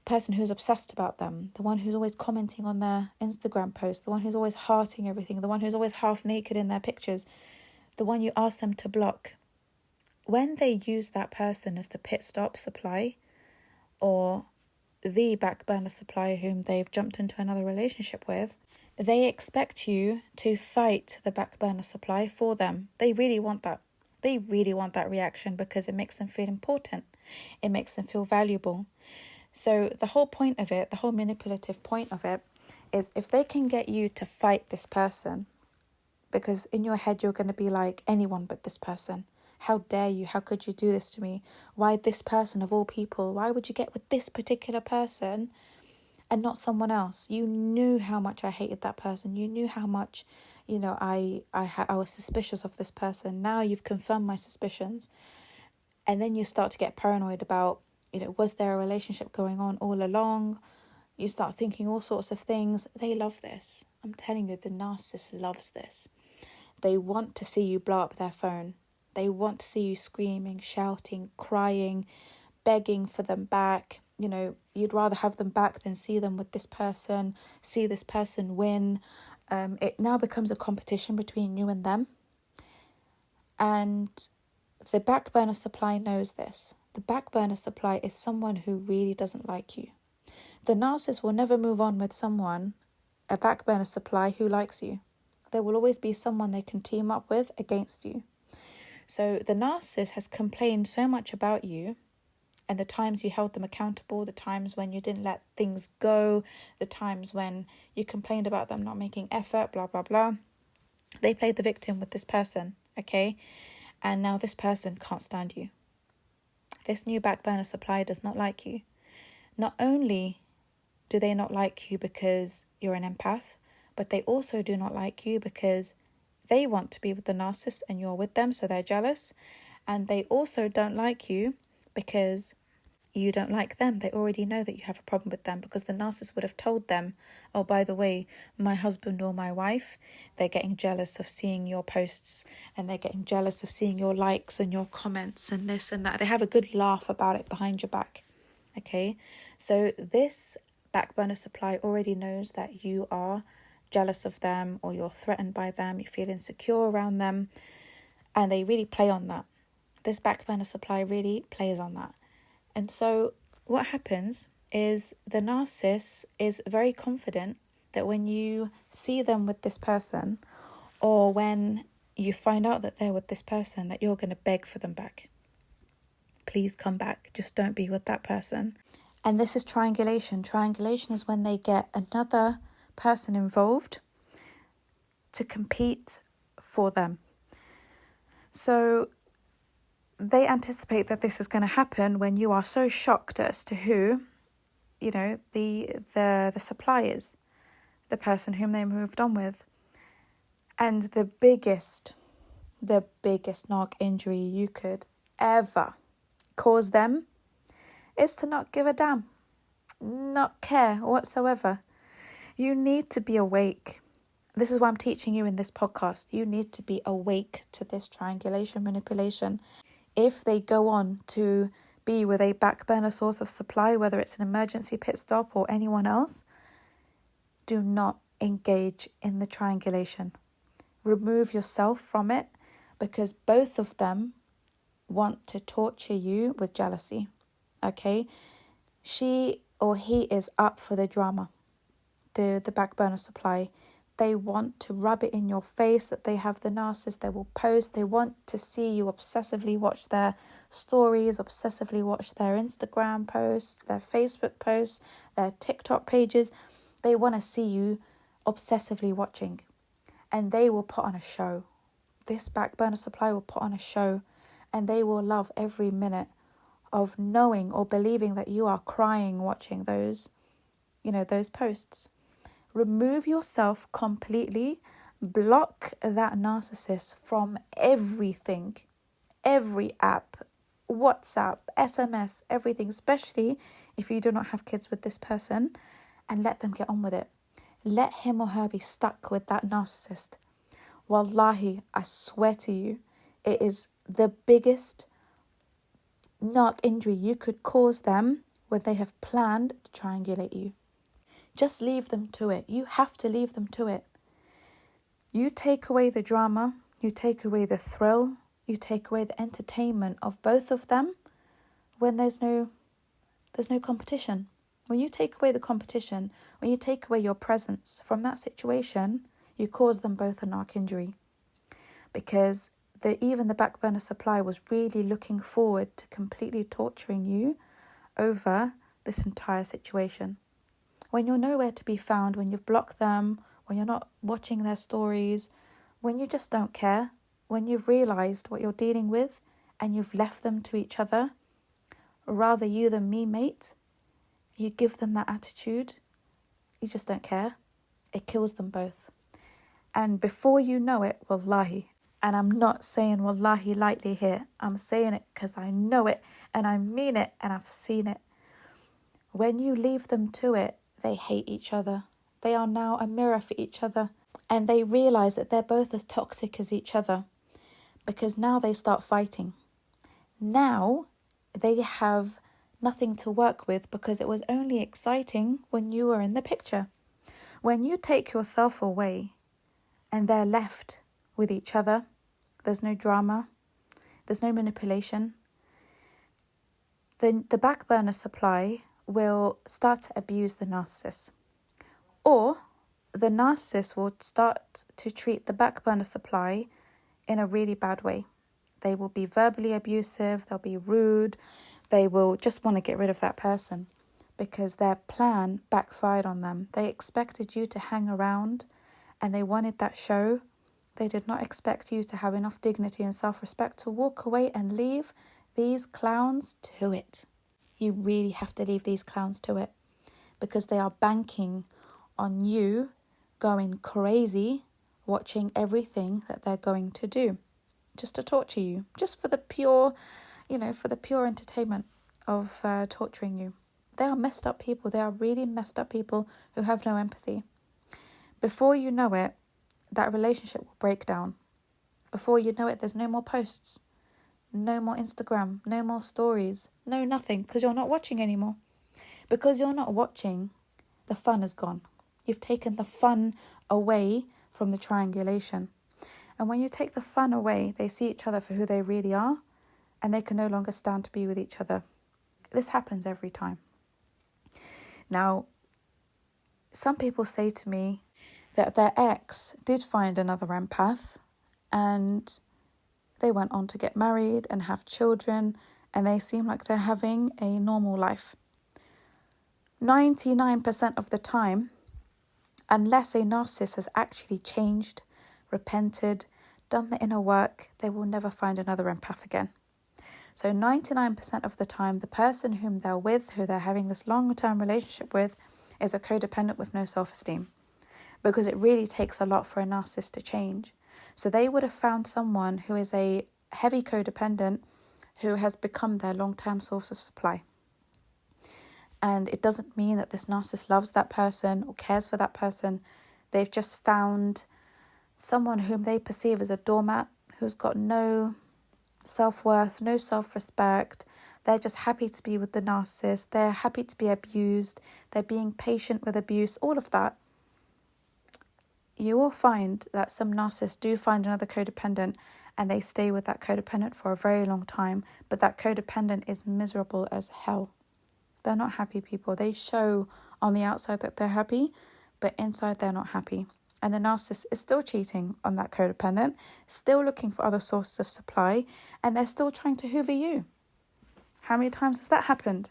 [SPEAKER 1] person who's obsessed about them, the one who's always commenting on their Instagram posts, the one who's always hearting everything, the one who's always half naked in their pictures, the one you ask them to block. When they use that person as the pit stop supply or the back burner supply whom they've jumped into another relationship with, They expect you to fight the back burner supply for them. They really want that. They really want that reaction because it makes them feel important. It makes them feel valuable. So the whole point of it, the whole manipulative point of it, is if they can get you to fight this person, because in your head you're going to be like, anyone but this person. How dare you? How could you do this to me? Why this person of all people? Why would you get with this particular person and not someone else? You knew how much I hated that person. You knew how much, I was suspicious of this person. Now you've confirmed my suspicions. And then you start to get paranoid about, was there a relationship going on all along? You start thinking all sorts of things. They love this. I'm telling you, the narcissist loves this. They want to see you blow up their phone. They want to see you screaming, shouting, crying, begging for them back. You'd rather have them back than see them with this person, see this person win. It now becomes a competition between you and them. And the back burner supply knows this. The back burner supply is someone who really doesn't like you. The narcissist will never move on with someone, a back burner supply, who likes you. There will always be someone they can team up with against you. So the narcissist has complained so much about you and the times you held them accountable, the times when you didn't let things go, the times when you complained about them not making effort, blah, blah, blah. They played the victim with this person, okay? And now this person can't stand you. This new back burner supply does not like you. Not only do they not like you because you're an empath, but they also do not like you because they want to be with the narcissist and you're with them, so they're jealous. And they also don't like you because you don't like them. They already know that you have a problem with them because the narcissist would have told them, oh, by the way, my husband or my wife, they're getting jealous of seeing your posts and they're getting jealous of seeing your likes and your comments and this and that. They have a good laugh about it behind your back. Okay, so this back burner supply already knows that you are jealous of them or you're threatened by them, you feel insecure around them, and they really play on that. This back burner supply really plays on that. And so what happens is the narcissist is very confident that when you see them with this person or when you find out that they're with this person, that you're going to beg for them back. Please come back. Just don't be with that person. And this is triangulation. Triangulation is when they get another person involved to compete for them. So they anticipate that this is going to happen when you are so shocked as to who, the supply is, the person whom they moved on with. And the biggest narc injury you could ever cause them is to not give a damn, not care whatsoever. You need to be awake. This is what I'm teaching you in this podcast. You need to be awake to this triangulation manipulation. If they go on to be with a back burner source of supply, whether it's an emergency pit stop or anyone else, do not engage in the triangulation. Remove yourself from it because both of them want to torture you with jealousy. Okay? She or he is up for the drama. The back burner supply. They want to rub it in your face that they have the narcissist. They will post. They want to see you obsessively watch their stories, obsessively watch their Instagram posts, their Facebook posts, their TikTok pages. They want to see you obsessively watching. And they will put on a show. This back burner supply will put on a show. And they will love every minute of knowing or believing that you are crying watching those posts. Remove yourself completely. Block that narcissist from everything. Every app, WhatsApp, SMS, everything, especially if you do not have kids with this person, and let them get on with it. Let him or her be stuck with that narcissist. Wallahi, I swear to you, it is the biggest narc injury you could cause them when they have planned to triangulate you. Just leave them to it. You have to leave them to it. You take away the drama, you take away the thrill, you take away the entertainment of both of them when there's no competition. When you take away the competition, when you take away your presence from that situation, you cause them both a narc injury. Because even the back burner supply was really looking forward to completely torturing you over this entire situation. When you're nowhere to be found, when you've blocked them, when you're not watching their stories, when you just don't care, when you've realised what you're dealing with and you've left them to each other, rather you than me, mate, you give them that attitude, you just don't care. It kills them both. And before you know it, wallahi, and I'm not saying wallahi lightly here, I'm saying it because I know it and I mean it and I've seen it. When you leave them to it, they hate each other. They are now a mirror for each other. And they realise that they're both as toxic as each other. Because now they start fighting. Now they have nothing to work with because it was only exciting when you were in the picture. When you take yourself away and they're left with each other, there's no drama, there's no manipulation, then the back burner supply will start to abuse the narcissist. Or the narcissist will start to treat the back burner supply in a really bad way. They will be verbally abusive, they'll be rude, they will just want to get rid of that person because their plan backfired on them. They expected you to hang around and they wanted that show. They did not expect you to have enough dignity and self-respect to walk away and leave these clowns to it. You really have to leave these clowns to it because they are banking on you going crazy, watching everything that they're going to do just to torture you, just for the pure entertainment of torturing you. They are messed up people. They are really messed up people who have no empathy. Before you know it, that relationship will break down. Before you know it, there's no more posts, no more Instagram, no more stories, no nothing, because you're not watching anymore. Because you're not watching, the fun is gone. You've taken the fun away from the triangulation. And when you take the fun away, they see each other for who they really are, and they can no longer stand to be with each other. This happens every time. Now, some people say to me that their ex did find another empath and they went on to get married and have children and they seem like they're having a normal life. 99% of the time, unless a narcissist has actually changed, repented, done the inner work, they will never find another empath again. So 99% of the time, the person whom they're with, who they're having this long-term relationship with, is a codependent with no self-esteem. Because it really takes a lot for a narcissist to change. So they would have found someone who is a heavy codependent who has become their long-term source of supply. And it doesn't mean that this narcissist loves that person or cares for that person. They've just found someone whom they perceive as a doormat, who's got no self-worth, no self-respect. They're just happy to be with the narcissist. They're happy to be abused. They're being patient with abuse, all of that. You will find that some narcissists do find another codependent and they stay with that codependent for a very long time, but that codependent is miserable as hell. They're not happy people. They show on the outside that they're happy, but inside they're not happy. And the narcissist is still cheating on that codependent, still looking for other sources of supply, and they're still trying to hoover you. How many times has that happened?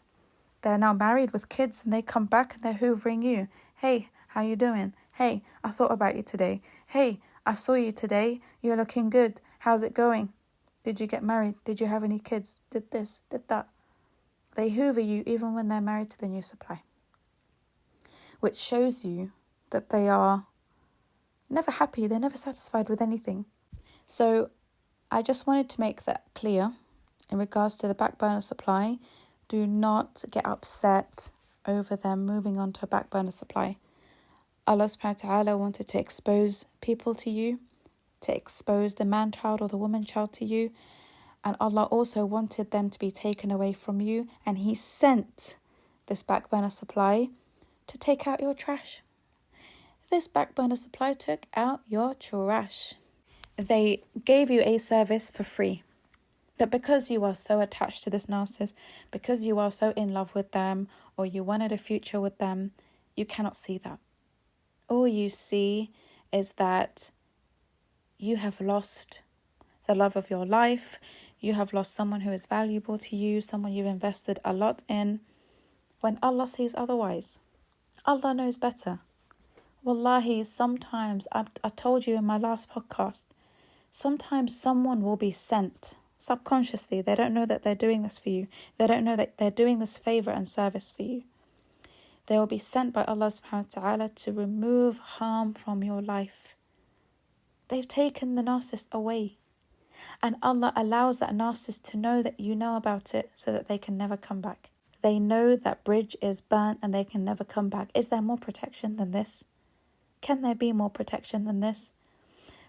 [SPEAKER 1] They're now married with kids and they come back and they're hoovering you. Hey, how you doing? Hey, I thought about you today. Hey, I saw you today. You're looking good. How's it going? Did you get married? Did you have any kids? Did this, did that. They hoover you even when they're married to the new supply. Which shows you that they are never happy. They're never satisfied with anything. So I just wanted to make that clear in regards to the back burner supply. Do not get upset over them moving on to a back burner supply. Allah subhanahu wa ta'ala wanted to expose people to you, to expose the man-child or the woman-child to you. And Allah also wanted them to be taken away from you. And He sent this back burner supply to take out your trash. This back burner supply took out your trash. They gave you a service for free. But because you are so attached to this narcissist, because you are so in love with them, or you wanted a future with them, you cannot see that. All you see is that you have lost the love of your life. You have lost someone who is valuable to you, someone you've invested a lot in, when Allah sees otherwise. Allah knows better. Wallahi, sometimes, I told you in my last podcast, sometimes someone will be sent subconsciously. They don't know that they're doing this for you. They don't know that they're doing this favor and service for you. They will be sent by Allah subhanahu wa ta'ala to remove harm from your life. They've taken the narcissist away. And Allah allows that narcissist to know that you know about it so that they can never come back. They know that bridge is burnt and they can never come back. Is there more protection than this? Can there be more protection than this?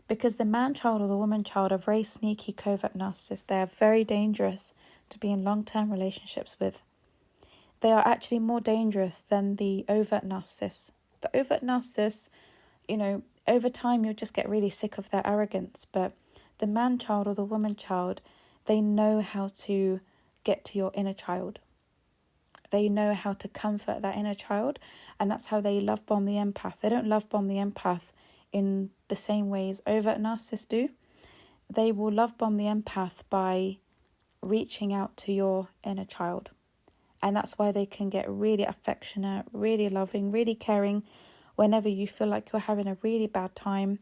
[SPEAKER 1] Because the man-child or the woman-child are very sneaky, covert narcissists. They are very dangerous to be in long-term relationships with. They are actually more dangerous than the overt narcissists. The overt narcissists, over time you'll just get really sick of their arrogance. But the man-child or the woman-child, they know how to get to your inner child. They know how to comfort that inner child, and that's how they love bomb the empath. They don't love bomb the empath in the same ways overt narcissists do. They will love bomb the empath by reaching out to your inner child. And that's why they can get really affectionate, really loving, really caring whenever you feel like you're having a really bad time.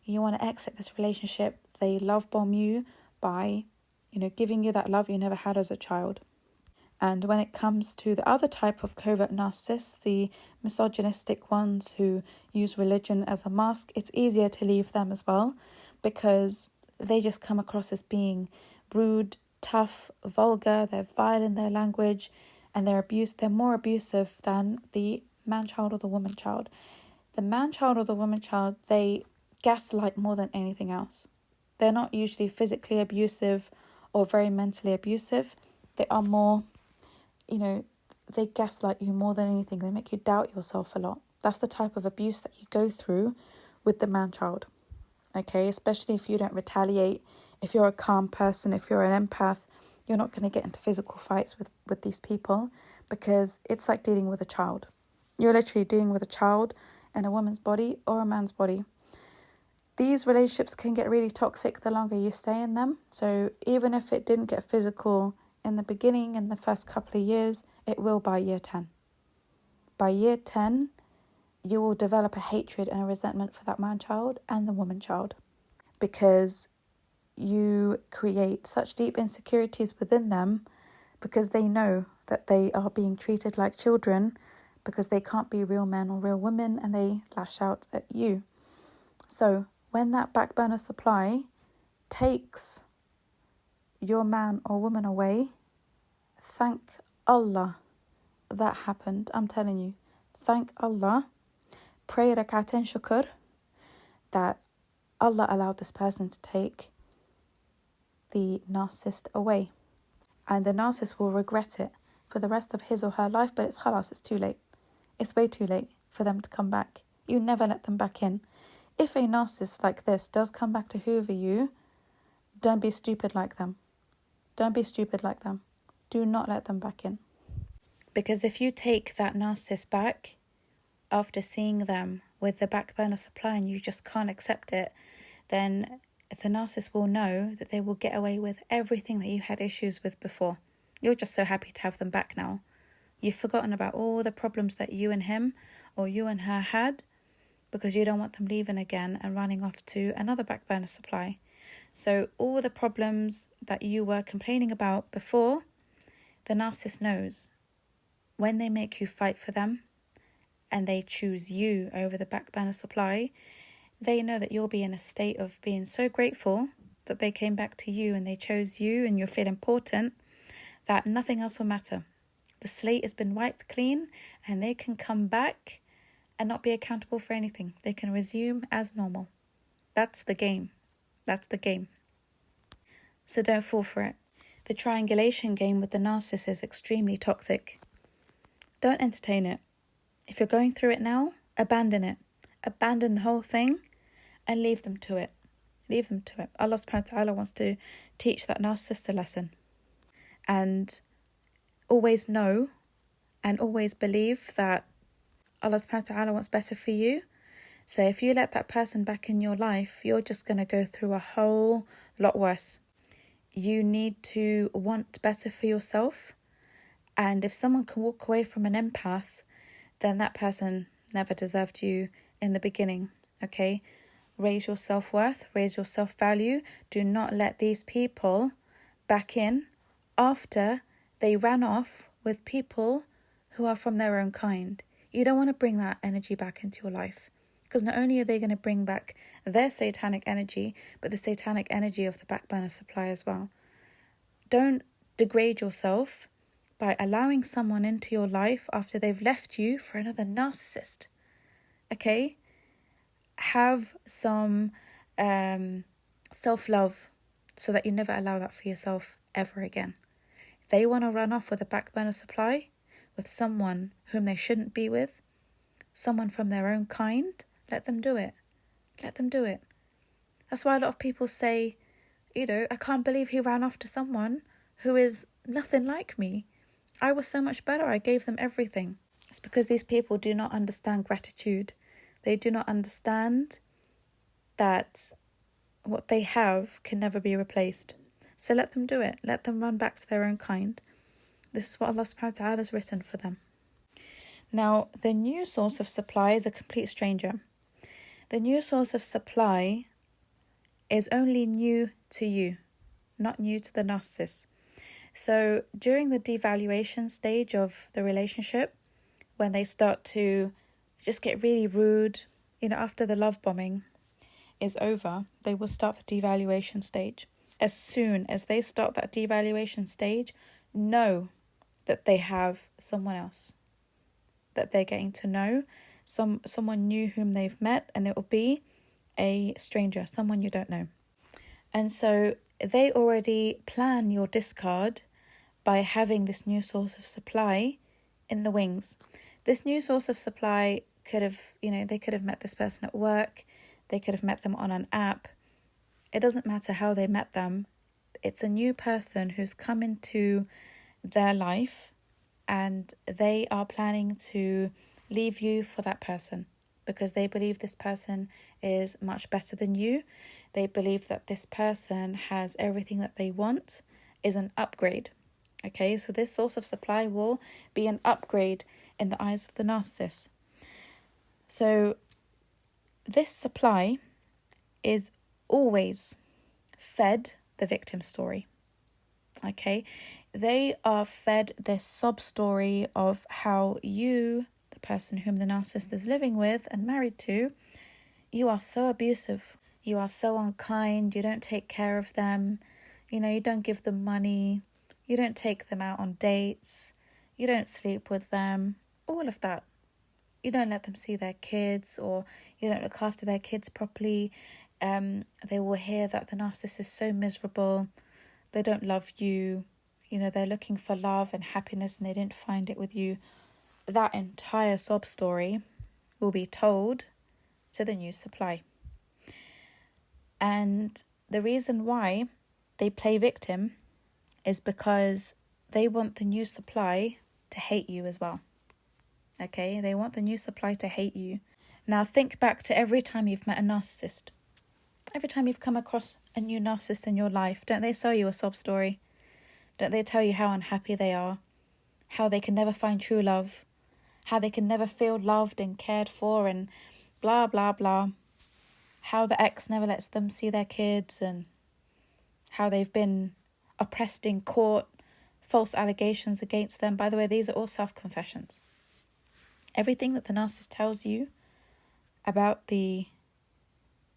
[SPEAKER 1] You want to exit this relationship. They love bomb you by, giving you that love you never had as a child. And when it comes to the other type of covert narcissists, the misogynistic ones who use religion as a mask, it's easier to leave them as well because they just come across as being rude, tough, vulgar, they're vile in their language, and they're more abusive than the man-child or the woman-child. The man-child or the woman-child, they gaslight more than anything else. They're not usually physically abusive or very mentally abusive. They are more, they gaslight you more than anything. They make you doubt yourself a lot. That's the type of abuse that you go through with the man-child. Okay, especially if you don't retaliate, if you're a calm person, if you're an empath, you're not going to get into physical fights with these people because it's like dealing with a child. You're literally dealing with a child in a woman's body or a man's body. These relationships can get really toxic the longer you stay in them. So even if it didn't get physical in the beginning, in the first couple of years, it will by year 10. By year 10, you will develop a hatred and a resentment for that man-child and the woman-child because you create such deep insecurities within them because they know that they are being treated like children because they can't be real men or real women and they lash out at you. So when that back burner supply takes your man or woman away, thank Allah that happened. I'm telling you, thank Allah. Pray rak'atain shukr that Allah allowed this person to take the narcissist away. And the narcissist will regret it for the rest of his or her life, but it's khalas, it's too late. It's way too late for them to come back. You never let them back in. If a narcissist like this does come back to hoover you, don't be stupid like them. Don't be stupid like them. Do not let them back in. Because if you take that narcissist back after seeing them with the back burner supply and you just can't accept it, then the narcissist will know that they will get away with everything that you had issues with before. You're just so happy to have them back now. You've forgotten about all the problems that you and him or you and her had because you don't want them leaving again and running off to another back burner supply. So all the problems that you were complaining about before, the narcissist knows. When they make you fight for them and they choose you over the back burner supply, they know that you'll be in a state of being so grateful that they came back to you and they chose you and you feel important that nothing else will matter. The slate has been wiped clean and they can come back and not be accountable for anything. They can resume as normal. That's the game. That's the game. So don't fall for it. The triangulation game with the narcissist is extremely toxic. Don't entertain it. If you're going through it now, abandon it. Abandon the whole thing and leave them to it. Leave them to it. Allah subhanahu wa ta'ala wants to teach that narcissist a lesson. And always know and always believe that Allah subhanahu wa ta'ala wants better for you. So if you let that person back in your life, you're just going to go through a whole lot worse. You need to want better for yourself. And if someone can walk away from an empath, then that person never deserved you in the beginning. Okay? Raise your self-worth, raise your self-value. Do not let these people back in after they ran off with people who are from their own kind. You don't want to bring that energy back into your life, because not only are they going to bring back their satanic energy, but the satanic energy of the back burner supply as well. Don't degrade yourself by allowing someone into your life after they've left you for another narcissist. Okay? Have some self-love so that you never allow that for yourself ever again. If they want to run off with a back burner supply, with someone whom they shouldn't be with, someone from their own kind, let them do it. Let them do it. That's why a lot of people say, I can't believe he ran off to someone who is nothing like me. I was so much better. I gave them everything. It's because these people do not understand gratitude. They do not understand that what they have can never be replaced. So let them do it. Let them run back to their own kind. This is what Allah subhanahu wa ta'ala has written for them. Now, the new source of supply is a complete stranger. The new source of supply is only new to you, not new to the narcissist. So during the devaluation stage of the relationship, when they start to just get really rude, after the love bombing is over, they will start the devaluation stage. As soon as they start that devaluation stage, know that they have someone else that they're getting to know, someone new whom they've met, and it will be a stranger, someone you don't know. And so they already plan your discard by having this new source of supply in the wings. This new source of supply could have, they could have met this person at work, they could have met them on an app. It doesn't matter how they met them. It's a new person who's come into their life, and they are planning to leave you for that person because they believe this person is much better than you. They believe that this person has everything that they want, is an upgrade. Okay, so this source of supply will be an upgrade in the eyes of the narcissist. So this supply is always fed the victim story. Okay, they are fed this sob story of how you, the person whom the narcissist is living with and married to, you are so abusive, you are so unkind, you don't take care of them, you don't give them money, you don't take them out on dates, you don't sleep with them, all of that. You don't let them see their kids, or you don't look after their kids properly. They will hear that the narcissist is so miserable, they don't love you, they're looking for love and happiness and they didn't find it with you. That entire sob story will be told to the new supply. And the reason why they play victim is because they want the new supply to hate you as well. Okay, they want the new supply to hate you. Now think back to every time you've met a narcissist. Every time you've come across a new narcissist in your life, don't they sell you a sob story? Don't they tell you how unhappy they are? How they can never find true love? How they can never feel loved and cared for and blah, blah, blah. How the ex never lets them see their kids and how they've been oppressed in court, false allegations against them. By the way, these are all self-confessions. Everything that the narcissist tells you about the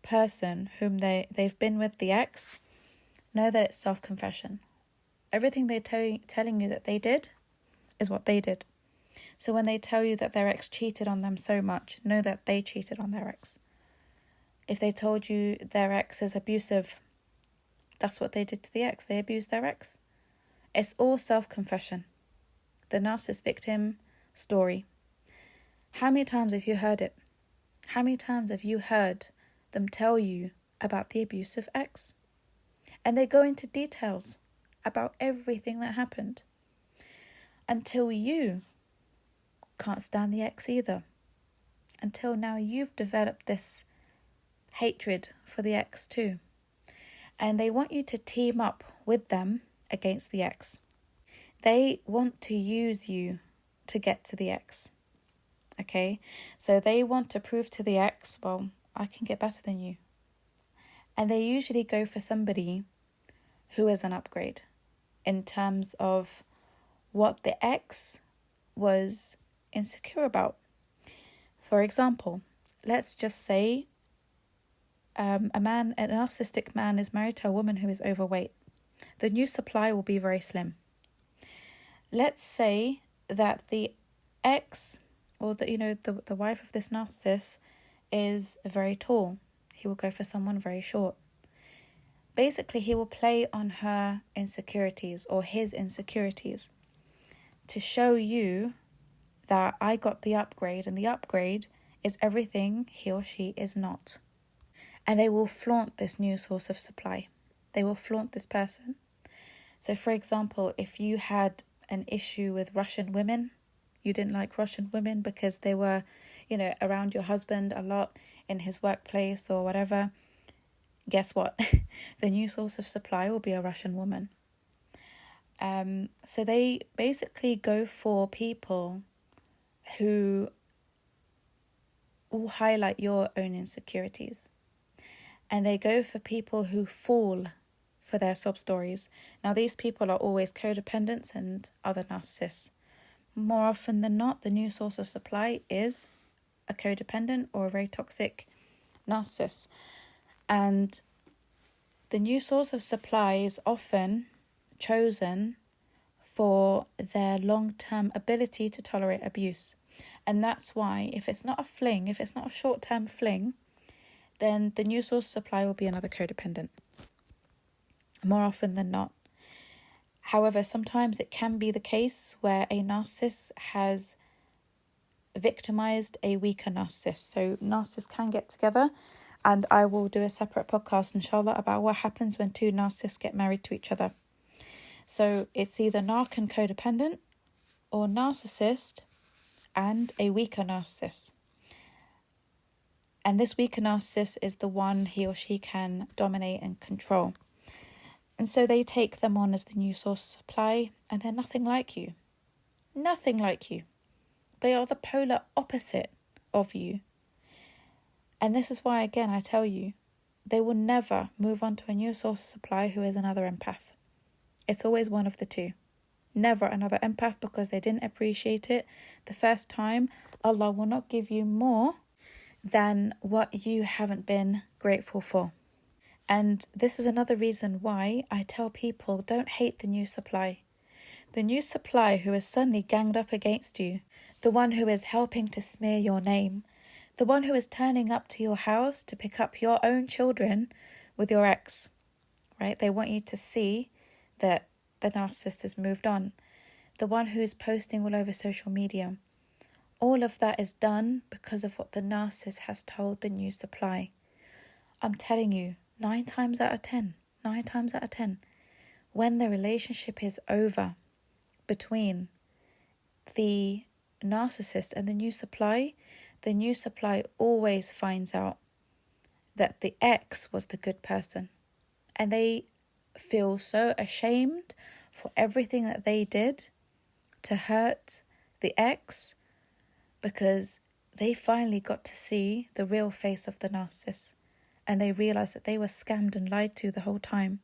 [SPEAKER 1] person whom they've been with, the ex, know that it's self-confession. Everything they're telling you that they did is what they did. So when they tell you that their ex cheated on them so much, know that they cheated on their ex. If they told you their ex is abusive, that's what they did to the ex. They abused their ex. It's all self-confession. The narcissist victim story. How many times have you heard it? How many times have you heard them tell you about the abusive ex? And they go into details about everything that happened until you can't stand the ex either. Until now you've developed this hatred for the ex too. And they want you to team up with them against the ex. They want to use you to get to the ex. Okay? So they want to prove to the ex, well, I can get better than you. And they usually go for somebody who is an upgrade in terms of what the ex was insecure about. For example, let's just say a narcissistic man is married to a woman who is overweight. The new supply will be very slim. Let's say that the ex, or the wife of this narcissist, is very tall. He will go for someone very short. Basically, he will play on her insecurities or his insecurities to show you that I got the upgrade, and the upgrade is everything he or she is not. And they will flaunt this new source of supply. They will flaunt this person. So, for example, if you had an issue with Russian women, you didn't like Russian women because they were, around your husband a lot in his workplace or whatever, guess what? The new source of supply will be a Russian woman. So they basically go for people who will highlight your own insecurities. And they go for people who fall for their sob stories. Now, these people are always codependents and other narcissists. More often than not, the new source of supply is a codependent or a very toxic narcissist. And the new source of supply is often chosen for their long-term ability to tolerate abuse. And that's why, if it's not a fling, if it's not a short-term fling, then the new source of supply will be another codependent. More often than not. However, sometimes it can be the case where a narcissist has victimized a weaker narcissist. So narcissists can get together, and I will do a separate podcast, inshallah, about what happens when two narcissists get married to each other. So it's either narc and codependent, or narcissist and a weaker narcissist. And this weaker narcissist is the one he or she can dominate and control. And so they take them on as the new source of supply, and they're nothing like you. Nothing like you. They are the polar opposite of you. And this is why, again, I tell you, they will never move on to a new source of supply who is another empath. It's always one of the two. Never another empath, because they didn't appreciate it the first time. Allah will not give you more than what you haven't been grateful for. And this is another reason why I tell people, don't hate the new supply. The new supply who is suddenly ganged up against you, the one who is helping to smear your name, the one who is turning up to your house to pick up your own children with your ex, right? They want you to see that the narcissist has moved on. The one who is posting all over social media. All of that is done because of what the narcissist has told the new supply. I'm telling you, 9 times out of 10, when the relationship is over between the narcissist and the new supply always finds out that the ex was the good person. And they feel so ashamed for everything that they did to hurt the ex, because they finally got to see the real face of the narcissist. And they realize that they were scammed and lied to the whole time.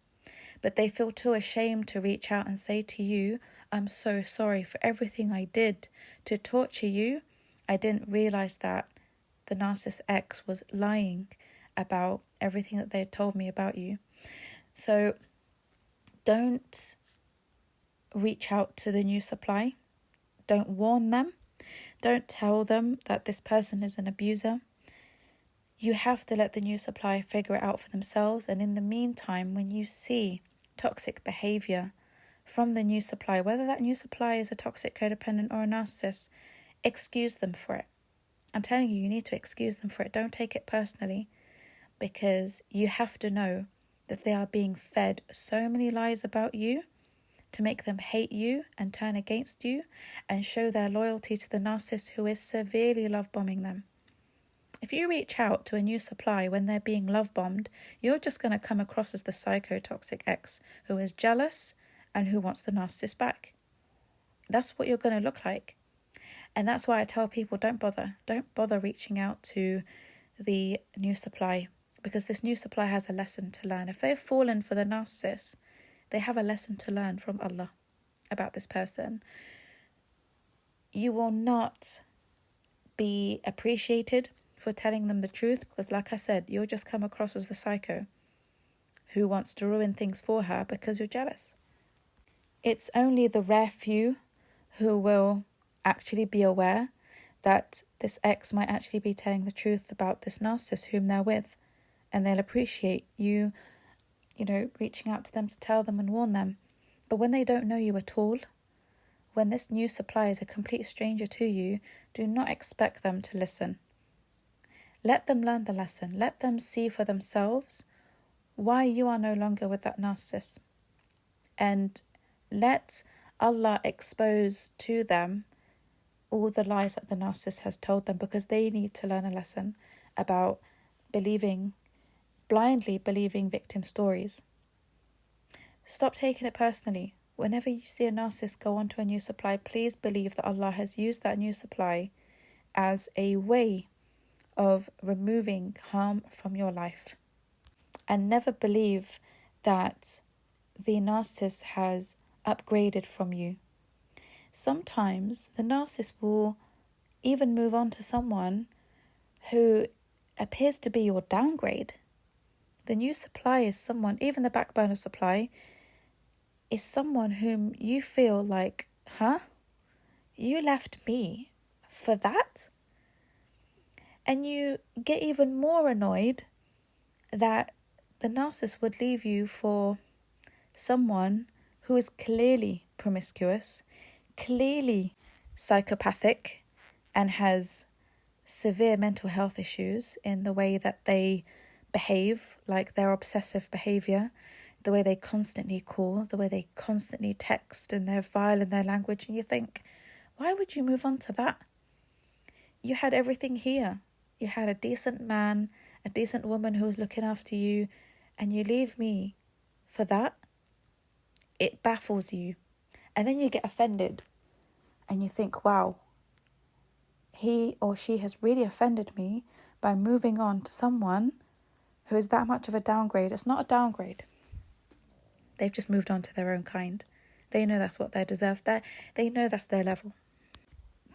[SPEAKER 1] But they feel too ashamed to reach out and say to you, I'm so sorry for everything I did to torture you. I didn't realize that the narcissist ex was lying about everything that they had told me about you. So don't reach out to the new supply. Don't warn them. Don't tell them that this person is an abuser. You have to let the new supply figure it out for themselves. And in the meantime, when you see toxic behavior from the new supply, whether that new supply is a toxic codependent or a narcissist, excuse them for it. I'm telling you, you need to excuse them for it. Don't take it personally, because you have to know that they are being fed so many lies about you to make them hate you and turn against you and show their loyalty to the narcissist who is severely love bombing them. If you reach out to a new supply when they're being love bombed, you're just going to come across as the psychotoxic ex who is jealous and who wants the narcissist back. That's what you're going to look like. And that's why I tell people, don't bother reaching out to the new supply, because this new supply has a lesson to learn. If they've fallen for the narcissist, they have a lesson to learn from Allah about this person. You will not be appreciated for telling them the truth, because like I said, you'll just come across as the psycho who wants to ruin things for her because you're jealous. It's only the rare few who will actually be aware that this ex might actually be telling the truth about this narcissist whom they're with, and they'll appreciate you reaching out to them to tell them and warn them. But when they don't know you at all, when this new supply is a complete stranger to you, do not expect them to listen. Let them learn the lesson. Let them see for themselves why you are no longer with that narcissist. And let Allah expose to them all the lies that the narcissist has told them, because they need to learn a lesson about blindly believing victim stories. Stop taking it personally. Whenever you see a narcissist go onto a new supply, please believe that Allah has used that new supply as a way of removing harm from your life. And never believe that the narcissist has upgraded from you. Sometimes the narcissist will even move on to someone who appears to be your downgrade. The new supply is someone, even the back burner supply, is someone whom you feel like, you left me for that? And you get even more annoyed that the narcissist would leave you for someone who is clearly promiscuous, clearly psychopathic, and has severe mental health issues in the way that they behave, like their obsessive behaviour, the way they constantly call, the way they constantly text, and they're vile in their language. And you think, why would you move on to that? You had everything here. You had a decent man, a decent woman who was looking after you, and you leave me for that? It baffles you. And then you get offended and you think, wow, he or she has really offended me by moving on to someone who is that much of a downgrade. It's not a downgrade. They've just moved on to their own kind. They know that's what they deserve. They know that's their level.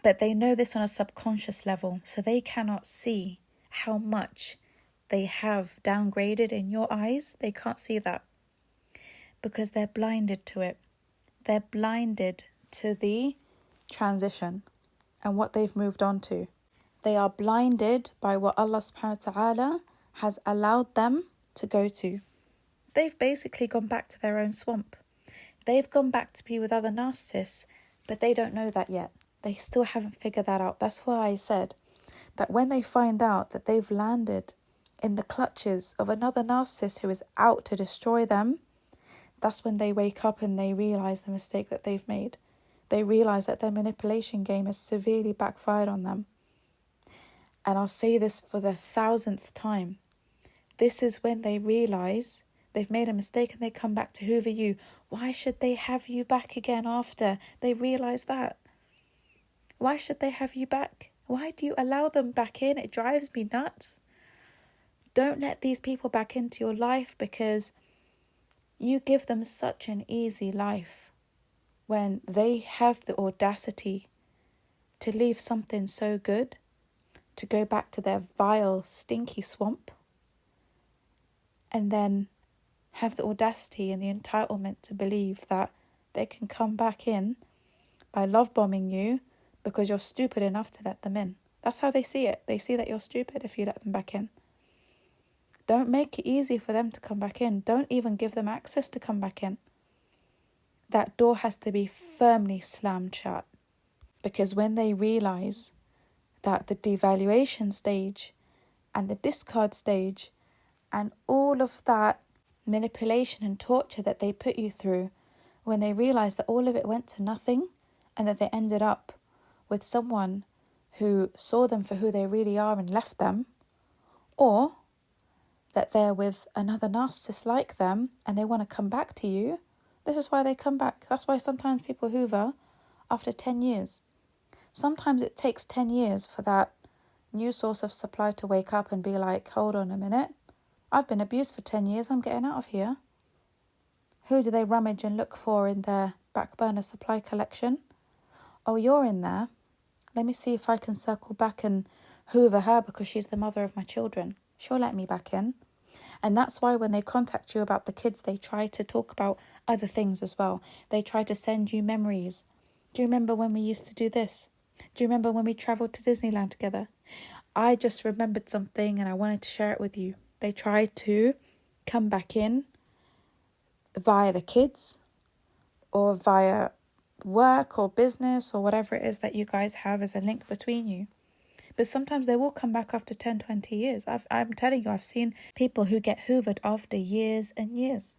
[SPEAKER 1] But they know this on a subconscious level, so they cannot see how much they have downgraded in your eyes. They can't see that because they're blinded to it. They're blinded to the transition and what they've moved on to. They are blinded by what Allah subhanahu wa ta'ala has allowed them to go to. They've basically gone back to their own swamp. They've gone back to be with other narcissists, but they don't know that yet. They still haven't figured that out. That's why I said that when they find out that they've landed in the clutches of another narcissist who is out to destroy them, that's when they wake up and they realise the mistake that they've made. They realise that their manipulation game has severely backfired on them. And I'll say this for the 1,000th time. This is when they realise they've made a mistake and they come back to hoover you. Why should they have you back again after they realise that? Why should they have you back? Why do you allow them back in? It drives me nuts. Don't let these people back into your life, because you give them such an easy life when they have the audacity to leave something so good, to go back to their vile, stinky swamp, and then have the audacity and the entitlement to believe that they can come back in by love bombing you because you're stupid enough to let them in. That's how they see it. They see that you're stupid if you let them back in. Don't make it easy for them to come back in. Don't even give them access to come back in. That door has to be firmly slammed shut. Because when they realise that the devaluation stage and the discard stage and all of that manipulation and torture that they put you through, when they realised that all of it went to nothing and that they ended up with someone who saw them for who they really are and left them, or that they're with another narcissist like them and they want to come back to you, this is why they come back. That's why sometimes people hoover after 10 years. Sometimes it takes 10 years for that new source of supply to wake up and be like, hold on a minute, I've been abused for 10 years, I'm getting out of here. Who do they rummage and look for in their back burner supply collection? Oh, you're in there. Let me see if I can circle back and hoover her because she's the mother of my children. She'll let me back in. And that's why when they contact you about the kids, they try to talk about other things as well. They try to send you memories. Do you remember when we used to do this? Do you remember when we travelled to Disneyland together? I just remembered something and I wanted to share it with you. They try to come back in via the kids or via work or business or whatever it is that you guys have as a link between you. But sometimes they will come back after 10, 20 years. I'm telling you, I've seen people who get hoovered after years and years.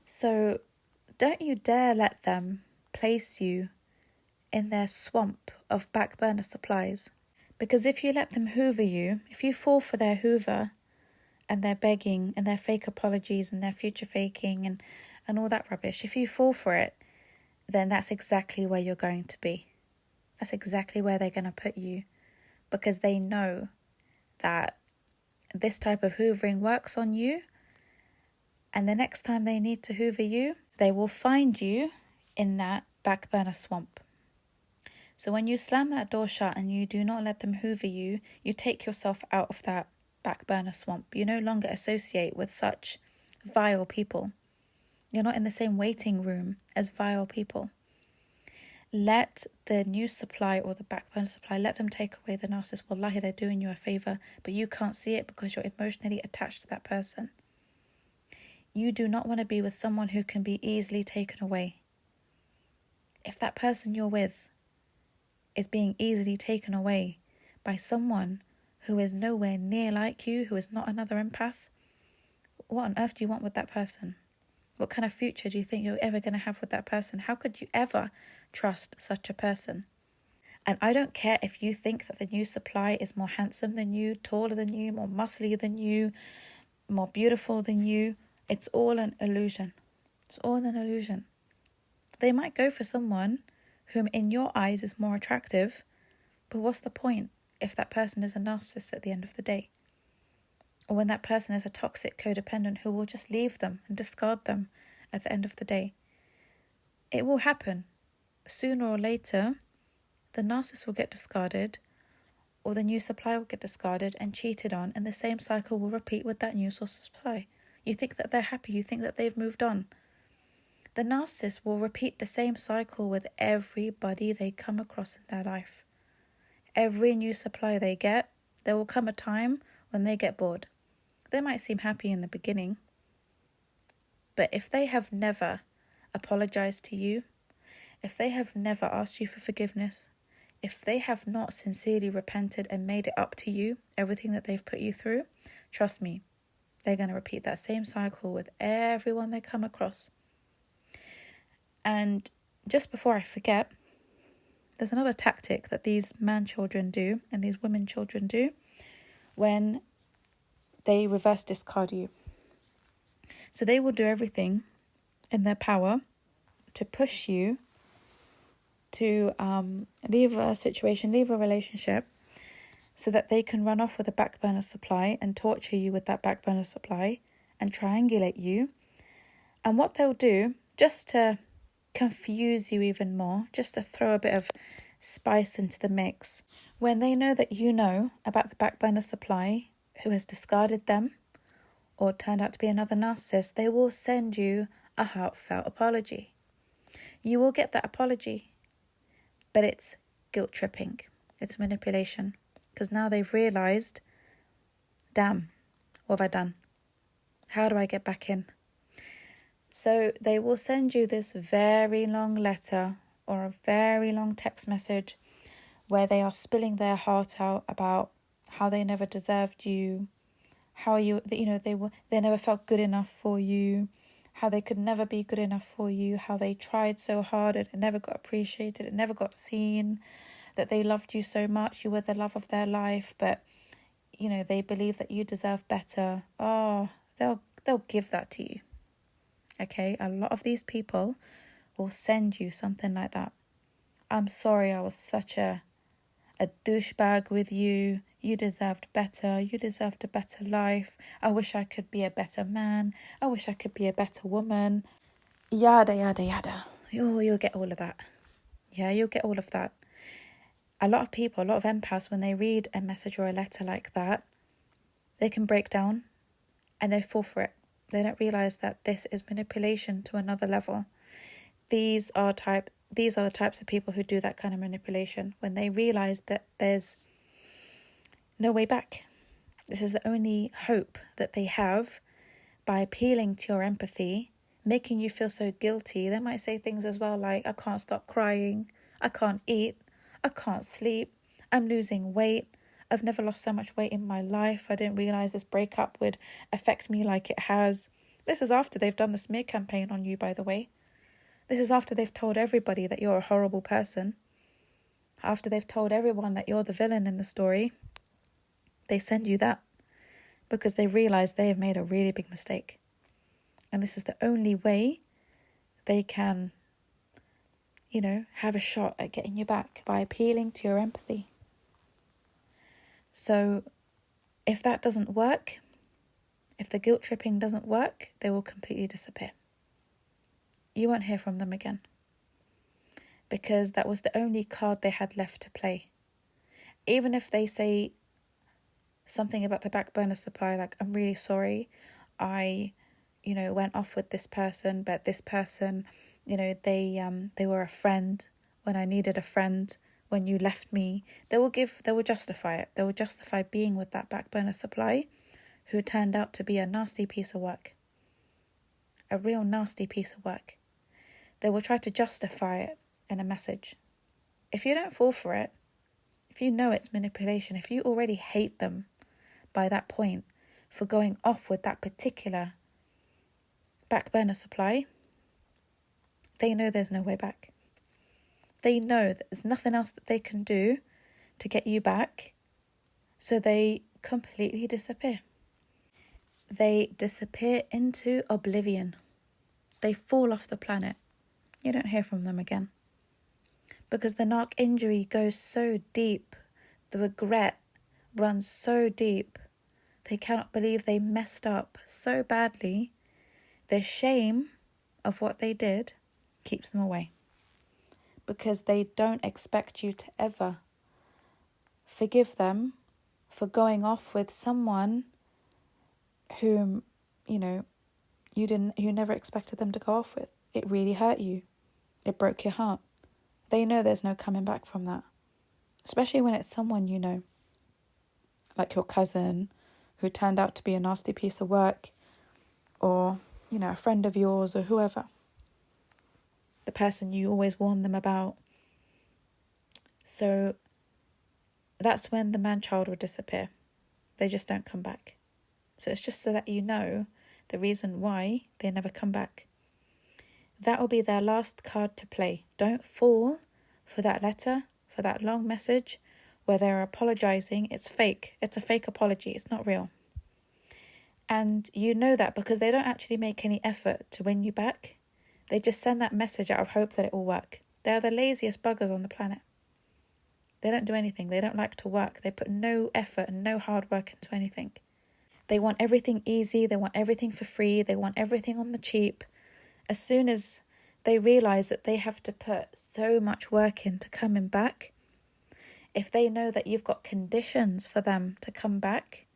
[SPEAKER 1] So don't you dare let them place you in their swamp of back burner supplies. Because if you let them hoover you, if you fall for their hoover and their begging and their fake apologies and their future faking and all that rubbish, if you fall for it, then that's exactly where you're going to be. That's exactly where they're going to put you. Because they know that this type of hoovering works on you. And the next time they need to hoover you, they will find you in that back burner swamp. So when you slam that door shut and you do not let them hoover you, you take yourself out of that back burner swamp. You no longer associate with such vile people. You're not in the same waiting room as vile people. Let the new supply or the back burner supply, let them take away the narcissist. Wallahi, they're doing you a favour, but you can't see it because you're emotionally attached to that person. You do not want to be with someone who can be easily taken away. If that person you're with is being easily taken away by someone who is nowhere near like you, who is not another empath, what on earth do you want with that person? What kind of future do you think you're ever going to have with that person? How could you ever trust such a person? And I don't care if you think that the new supply is more handsome than you, taller than you, more muscly than you, more beautiful than you. It's all an illusion. It's all an illusion. They might go for someone whom in your eyes is more attractive, but what's the point if that person is a narcissist at the end of the day? Or when that person is a toxic codependent who will just leave them and discard them at the end of the day. It will happen. Sooner or later, the narcissist will get discarded or the new supply will get discarded and cheated on, and the same cycle will repeat with that new source of supply. You think that they're happy, you think that they've moved on. The narcissist will repeat the same cycle with everybody they come across in their life. Every new supply they get, there will come a time when they get bored. They might seem happy in the beginning, but if they have never apologized to you, if they have never asked you for forgiveness, if they have not sincerely repented and made it up to you, everything that they've put you through, trust me, they're going to repeat that same cycle with everyone they come across. And just before I forget, there's another tactic that these man children do and these women children do when they reverse discard you. So they will do everything in their power to push you to leave a situation, leave a relationship, so that they can run off with a back burner supply and torture you with that back burner supply and triangulate you. And what they'll do, just to confuse you even more, just to throw a bit of spice into the mix, when they know that you know about the back burner supply who has discarded them or turned out to be another narcissist, they will send you a heartfelt apology. You will get that apology, but it's guilt tripping. It's manipulation. Because now they've realised, damn, what have I done? How do I get back in? So they will send you this very long letter or a very long text message where they are spilling their heart out about how they never deserved you, how they never felt good enough for you, how they could never be good enough for you, how they tried so hard and it never got appreciated, it never got seen, that they loved you so much, you were the love of their life, but they believe that you deserve better. Oh, they'll give that to you. Okay, a lot of these people will send you something like that. I'm sorry I was such a douchebag with you. You deserved better. You deserved a better life. I wish I could be a better man. I wish I could be a better woman. Yada, yada, yada. You'll get all of that. Yeah, you'll get all of that. A lot of people, a lot of empaths, when they read a message or a letter like that, they can break down and they fall for it. They don't realise that this is manipulation to another level. These are the types of people who do that kind of manipulation when they realise that there's no way back. This is the only hope that they have by appealing to your empathy, making you feel so guilty. They might say things as well like, I can't stop crying, I can't eat, I can't sleep, I'm losing weight, I've never lost so much weight in my life, I didn't realise this breakup would affect me like it has. This is after they've done the smear campaign on you, by the way. This is after they've told everybody that you're a horrible person. After they've told everyone that you're the villain in the story. They send you that because they realise they have made a really big mistake. And this is the only way they can, have a shot at getting you back, by appealing to your empathy. So if that doesn't work, if the guilt tripping doesn't work, they will completely disappear. You won't hear from them again. Because that was the only card they had left to play. Even if they say something about the back burner supply, like, I'm really sorry, I, went off with this person, but this person, they were a friend when I needed a friend, when you left me. They will justify it. They will justify being with that back burner supply who turned out to be a nasty piece of work. A real nasty piece of work. They will try to justify it in a message. If you don't fall for it, if you know it's manipulation, if you already hate them by that point for going off with that particular back burner supply, they know there's no way back. They know that there's nothing else that they can do to get you back, so they completely disappear. They disappear into oblivion. They fall off the planet. You don't hear from them again. Because the narc injury goes so deep, the regret runs so deep, they cannot believe they messed up so badly. The shame of what they did keeps them away. Because they don't expect you to ever forgive them for going off with someone whom, you never expected them to go off with. It really hurt you. It broke your heart. They know there's no coming back from that. Especially when it's someone you know. Like your cousin, who turned out to be a nasty piece of work. Or, a friend of yours or whoever. The person you always warn them about. So that's when the man-child will disappear. They just don't come back. So it's just so that you know the reason why they never come back. That will be their last card to play. Don't fall for that letter, for that long message where they're apologizing. It's fake. It's a fake apology. It's not real. And you know that because they don't actually make any effort to win you back. They just send that message out of hope that it will work. They're the laziest buggers on the planet. They don't do anything. They don't like to work. They put no effort and no hard work into anything. They want everything easy. They want everything for free. They want everything on the cheap. As soon as they realise that they have to put so much work into coming back, if they know that you've got conditions for them to come back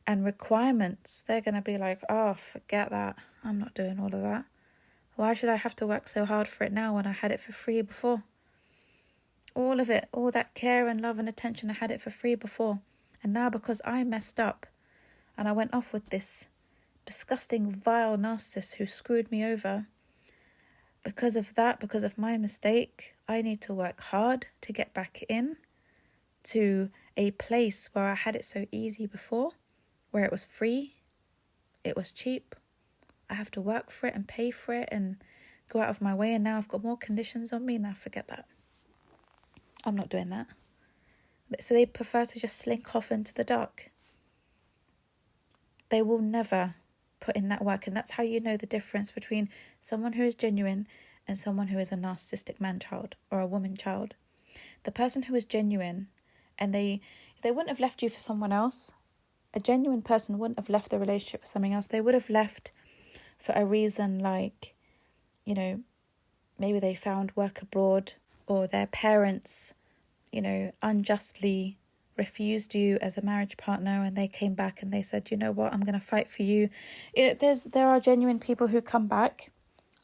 [SPEAKER 1] and requirements, they're going to be like, oh, forget that. I'm not doing all of that. Why should I have to work so hard for it now when I had it for free before? All of it, all that care and love and attention, I had it for free before. And now because I messed up and I went off with this disgusting, vile narcissist who screwed me over, because of that, because of my mistake, I need to work hard to get back in to a place where I had it so easy before, where it was free, it was cheap. I have to work for it and pay for it and go out of my way, and now I've got more conditions on me. Now forget that. I'm not doing that. So they prefer to just slink off into the dark. They will never put in that work, and that's how you know the difference between someone who is genuine and someone who is a narcissistic man-child or a woman-child. The person who is genuine, and they wouldn't have left you for someone else. A genuine person wouldn't have left the relationship for something else. They would have left for a reason like, maybe they found work abroad, or their parents, unjustly refused you as a marriage partner, and they came back and they said, you know what, I'm going to fight for you. There are genuine people who come back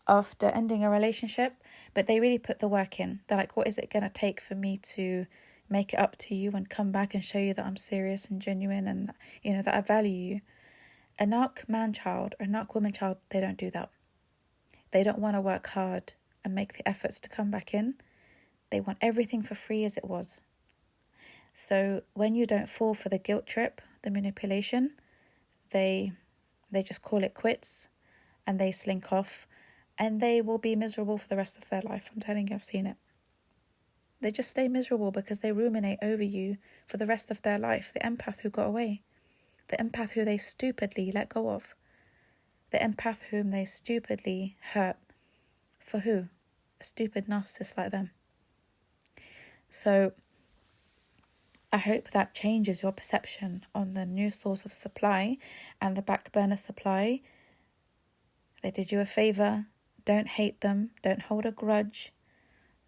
[SPEAKER 1] after ending a relationship, but they really put the work in. They're like, what is it going to take for me to make it up to you and come back and show you that I'm serious and genuine and, that I value you? A narc man-child or a narc woman-child, they don't do that. They don't want to work hard and make the efforts to come back in. They want everything for free as it was. So when you don't fall for the guilt trip, the manipulation, they just call it quits and they slink off, and they will be miserable for the rest of their life. I'm telling you, I've seen it. They just stay miserable because they ruminate over you for the rest of their life. The empath who got away. The empath who they stupidly let go of. The empath whom they stupidly hurt. For who? A stupid narcissist like them. So I hope that changes your perception on the new source of supply and the back burner supply. They did you a favour. Don't hate them. Don't hold a grudge.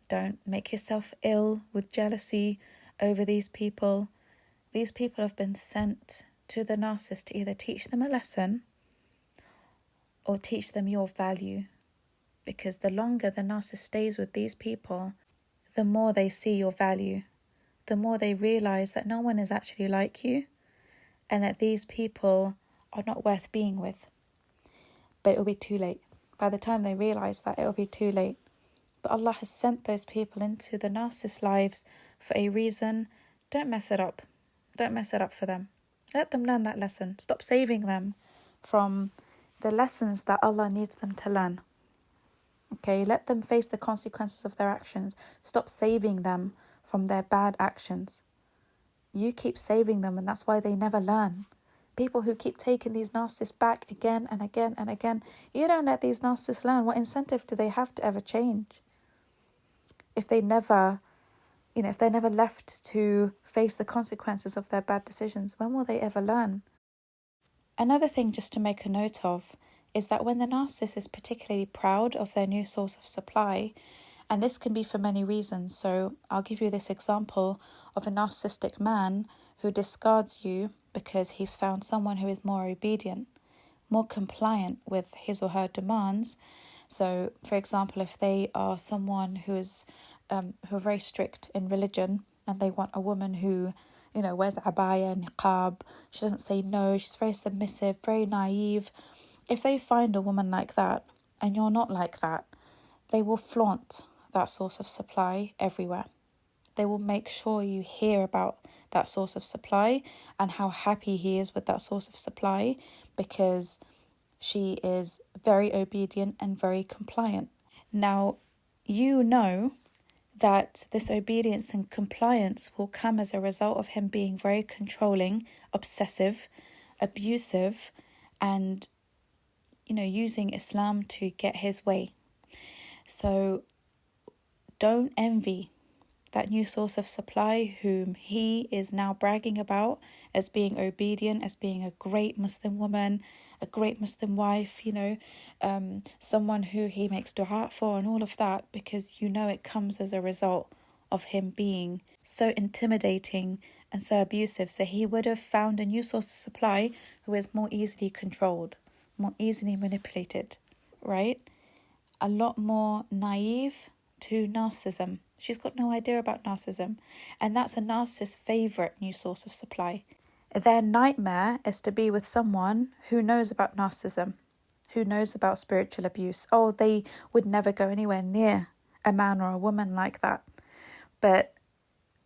[SPEAKER 1] Don't make yourself ill with jealousy over these people. These people have been sent to the narcissist to either teach them a lesson or teach them your value. Because the longer the narcissist stays with these people, the more they see your value. The more they realise that no one is actually like you and that these people are not worth being with. But it will be too late. By the time they realise that, it will be too late. But Allah has sent those people into the narcissist's lives for a reason. Don't mess it up. Don't mess it up for them. Let them learn that lesson. Stop saving them from the lessons that Allah needs them to learn. Okay, let them face the consequences of their actions. Stop saving them from their bad actions. You keep saving them, and that's why they never learn. People who keep taking these narcissists back again and again and again, you don't let these narcissists learn. What incentive do they have to ever change? If they're never left to face the consequences of their bad decisions, when will they ever learn? Another thing just to make a note of is that when the narcissist is particularly proud of their new source of supply, and this can be for many reasons. So I'll give you this example of a narcissistic man who discards you because he's found someone who is more obedient, more compliant with his or her demands. So, for example, if they are someone who are very strict in religion and they want a woman who, wears abaya, niqab, she doesn't say no, she's very submissive, very naive. If they find a woman like that and you're not like that, they will flaunt that source of supply everywhere. They will make sure you hear about that source of supply and how happy he is with that source of supply because she is very obedient and very compliant. Now, you know that this obedience and compliance will come as a result of him being very controlling, obsessive, abusive, and, using Islam to get his way. So don't envy that new source of supply whom he is now bragging about as being obedient, as being a great Muslim woman, a great Muslim wife, someone who he makes dua for and all of that, because it comes as a result of him being so intimidating and so abusive. So he would have found a new source of supply who is more easily controlled, more easily manipulated, right? A lot more naive to narcissism. She's got no idea about narcissism, and that's a narcissist's favourite new source of supply. Their nightmare is to be with someone who knows about narcissism, who knows about spiritual abuse. Oh, they would never go anywhere near a man or a woman like that. But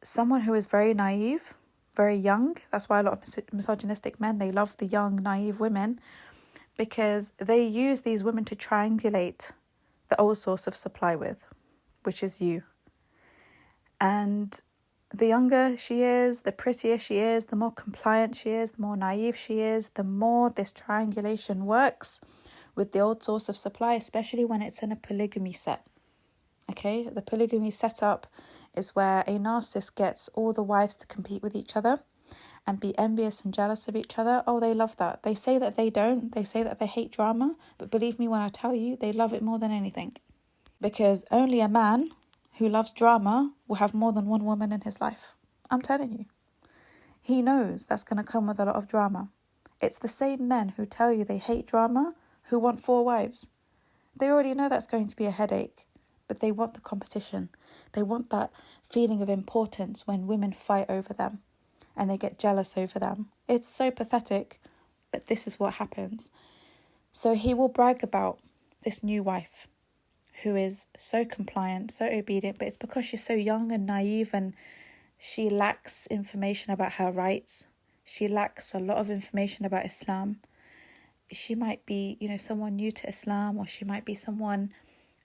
[SPEAKER 1] someone who is very naive, very young. That's why a lot of misogynistic men, they love the young, naive women, because they use these women to triangulate the old source of supply with, which is you. And the younger she is, the prettier she is, the more compliant she is, the more naive she is, the more this triangulation works with the old source of supply, especially when it's in a polygamy set. Okay, the polygamy setup is where a narcissist gets all the wives to compete with each other and be envious and jealous of each other. Oh, they love that. They say that they don't. They say that they hate drama. But believe me when I tell you, they love it more than anything. Because only a man who loves drama will have more than one woman in his life. I'm telling you. He knows that's going to come with a lot of drama. It's the same men who tell you they hate drama who want 4 wives. They already know that's going to be a headache, but they want the competition. They want that feeling of importance when women fight over them and they get jealous over them. It's so pathetic, but this is what happens. So he will brag about this new wife who is so compliant, so obedient, but it's because she's so young and naive and she lacks information about her rights. She lacks a lot of information about Islam. She might be, someone new to Islam, or she might be someone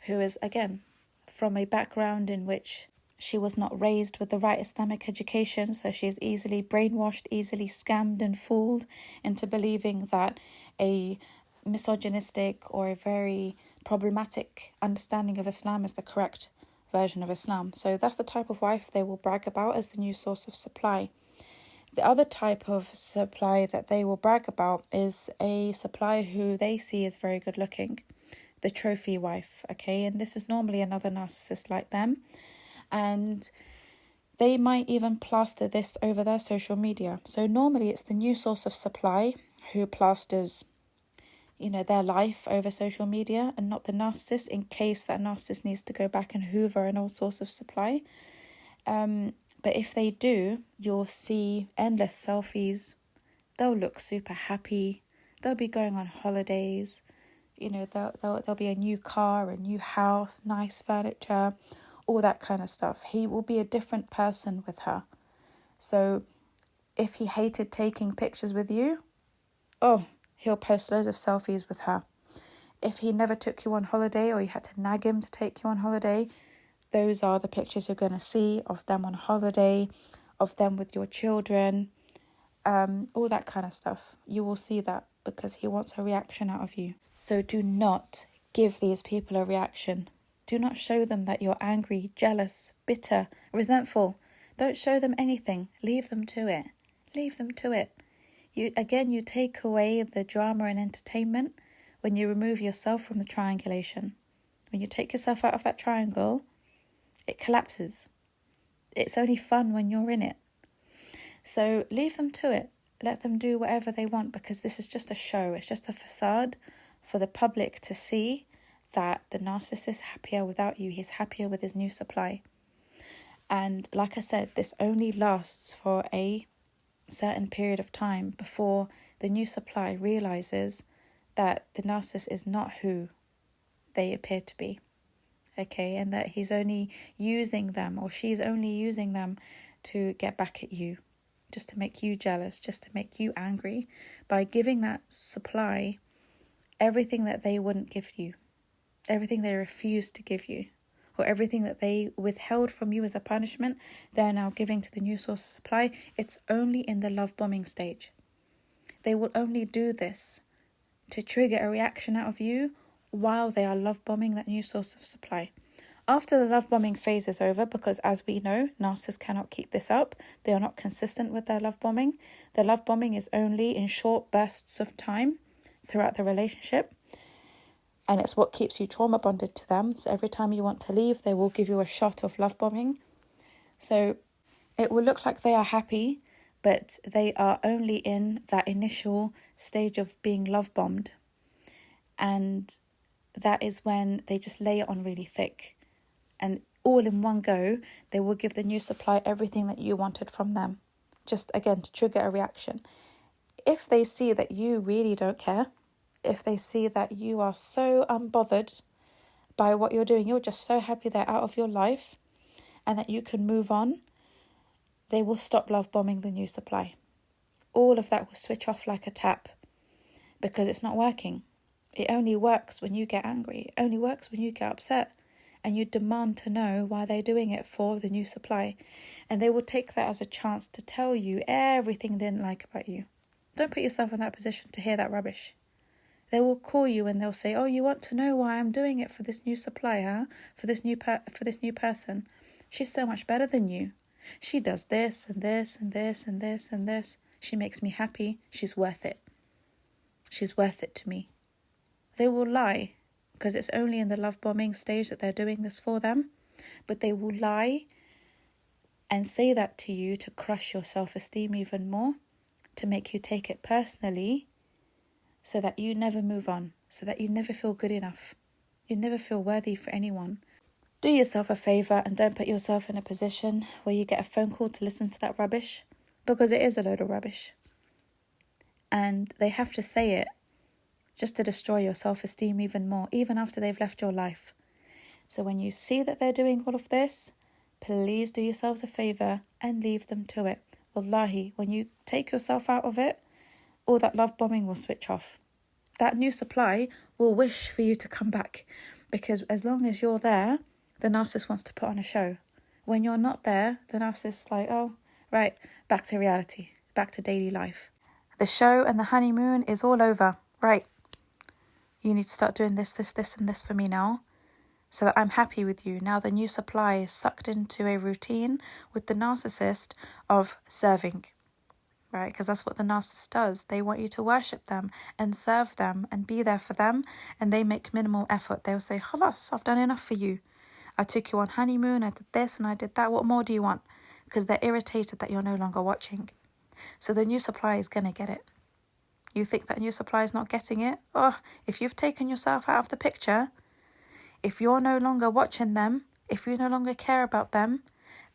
[SPEAKER 1] who is, again, from a background in which she was not raised with the right Islamic education, so she is easily brainwashed, easily scammed and fooled into believing that a misogynistic or a very problematic understanding of Islam is the correct version of Islam. So that's the type of wife they will brag about as the new source of supply. The other type of supply that they will brag about is a supply who they see as very good looking, the trophy wife, okay? And this is normally another narcissist like them. And they might even plaster this over their social media. So normally it's the new source of supply who plasters, their life over social media, and not the narcissist, in case that narcissist needs to go back and hoover an old source of supply. But if they do, you'll see endless selfies. They'll look super happy. They'll be going on holidays. There'll be a new car, a new house, nice furniture, all that kind of stuff. He will be a different person with her. So if he hated taking pictures with you, he'll post loads of selfies with her. If he never took you on holiday, or you had to nag him to take you on holiday, those are the pictures you're going to see of them on holiday, of them with your children, all that kind of stuff. You will see that because he wants a reaction out of you. So do not give these people a reaction. Do not show them that you're angry, jealous, bitter, resentful. Don't show them anything. Leave them to it. Leave them to it. You take away the drama and entertainment when you remove yourself from the triangulation. When you take yourself out of that triangle, it collapses. It's only fun when you're in it. So leave them to it. Let them do whatever they want, because this is just a show. It's just a facade for the public to see that the narcissist is happier without you. He's happier with his new supply. And like I said, this only lasts for a certain period of time before the new supply realizes that the narcissist is not who they appear to be. Okay, and that he's only using them, or she's only using them to get back at you, just to make you jealous, just to make you angry, by giving that supply everything that they wouldn't give you, everything they refused to give you, or everything that they withheld from you as a punishment, they're now giving to the new source of supply. It's only in the love bombing stage. They will only do this to trigger a reaction out of you while they are love bombing that new source of supply. After the love bombing phase is over, because as we know, narcissists cannot keep this up. They are not consistent with their love bombing. Their love bombing is only in short bursts of time throughout the relationship. And it's what keeps you trauma bonded to them. So every time you want to leave, they will give you a shot of love bombing. So it will look like they are happy, but they are only in that initial stage of being love bombed. And that is when they just lay it on really thick. And all in one go, they will give the new supply everything that you wanted from them. Just, again, to trigger a reaction. If they see that you really don't care, if they see that you are so unbothered by what you're doing, you're just so happy they're out of your life and that you can move on, they will stop love bombing the new supply. All of that will switch off like a tap because it's not working. It only works when you get angry. It only works when you get upset and you demand to know why they're doing it for the new supply. And they will take that as a chance to tell you everything they didn't like about you. Don't put yourself in that position to hear that rubbish. They will call you and they'll say, oh, you want to know why I'm doing it for this new supply, huh? For this new person. She's so much better than you. She does this and this and this and this and this. She makes me happy. She's worth it. She's worth it to me. They will lie because it's only in the love bombing stage that they're doing this for them. But they will lie and say that to you to crush your self-esteem even more, to make you take it personally, so that you never move on, so that you never feel good enough. You never feel worthy for anyone. Do yourself a favour and don't put yourself in a position where you get a phone call to listen to that rubbish, because it is a load of rubbish. And they have to say it just to destroy your self-esteem even more, even after they've left your life. So when you see that they're doing all of this, please do yourselves a favour and leave them to it. Wallahi, when you take yourself out of it, all that love bombing will switch off. That new supply will wish for you to come back, because as long as you're there, the narcissist wants to put on a show. When you're not there, the narcissist is like, oh, right, back to reality, back to daily life. The show and the honeymoon is all over. Right, you need to start doing this, and this for me now, so that I'm happy with you. Now the new supply is sucked into a routine with the narcissist of serving. Right, because that's what the narcissist does. They want you to worship them and serve them and be there for them, and they make minimal effort. They'll say, Khalas, I've done enough for you. I took you on honeymoon, I did this and I did that. What more do you want? Because they're irritated that you're no longer watching. So the new supply is going to get it. You think that new supply is not getting it? Oh, if you've taken yourself out of the picture, if you're no longer watching them, if you no longer care about them,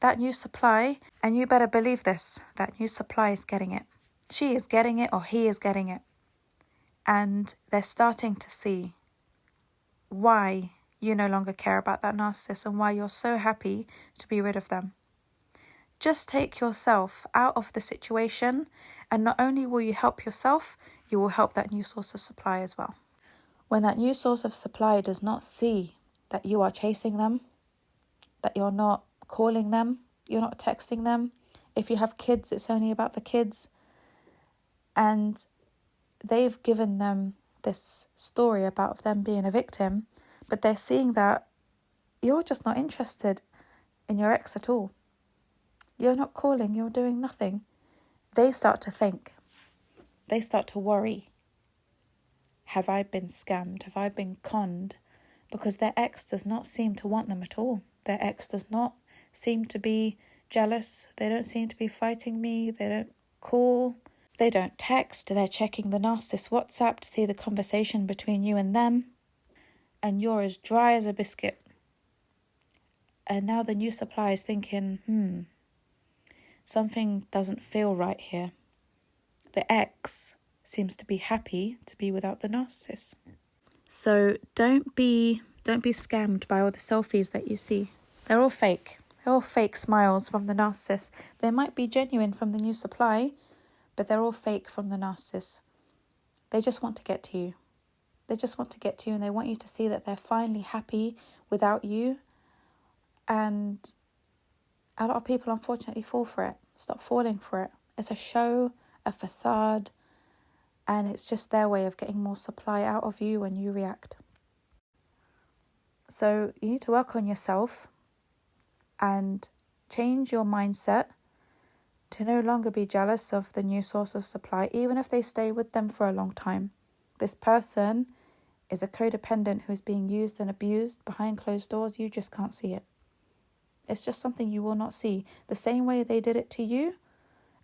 [SPEAKER 1] that new supply, and you better believe this, that new supply is getting it. She is getting it or he is getting it. And they're starting to see why you no longer care about that narcissist and why you're so happy to be rid of them. Just take yourself out of the situation, and not only will you help yourself, you will help that new source of supply as well. When that new source of supply does not see that you are chasing them, that you're not calling them, you're not texting them. If you have kids, it's only about the kids. And they've given them this story about them being a victim, but they're seeing that you're just not interested in your ex at all. You're not calling, you're doing nothing. They start to think. They start to worry. Have I been scammed? Have I been conned? Because their ex does not seem to want them at all. Their ex does not seem to be jealous. They don't seem to be fighting me. They don't call. They don't text. They're checking the narcissist WhatsApp to see the conversation between you and them. And you're as dry as a biscuit. And now the new supply is thinking, something doesn't feel right here. The ex seems to be happy to be without the narcissist. So don't be scammed by all the selfies that you see. They're all fake. They're all fake smiles from the narcissist. They might be genuine from the new supply, but they're all fake from the narcissist. They just want to get to you. They just want to get to you, and they want you to see that they're finally happy without you. And a lot of people unfortunately fall for it. Stop falling for it. It's a show, a facade, and it's just their way of getting more supply out of you when you react. So you need to work on yourself and change your mindset to no longer be jealous of the new source of supply, even if they stay with them for a long time. This person is a codependent who is being used and abused behind closed doors. You just can't see it. It's just something you will not see. The same way they did it to you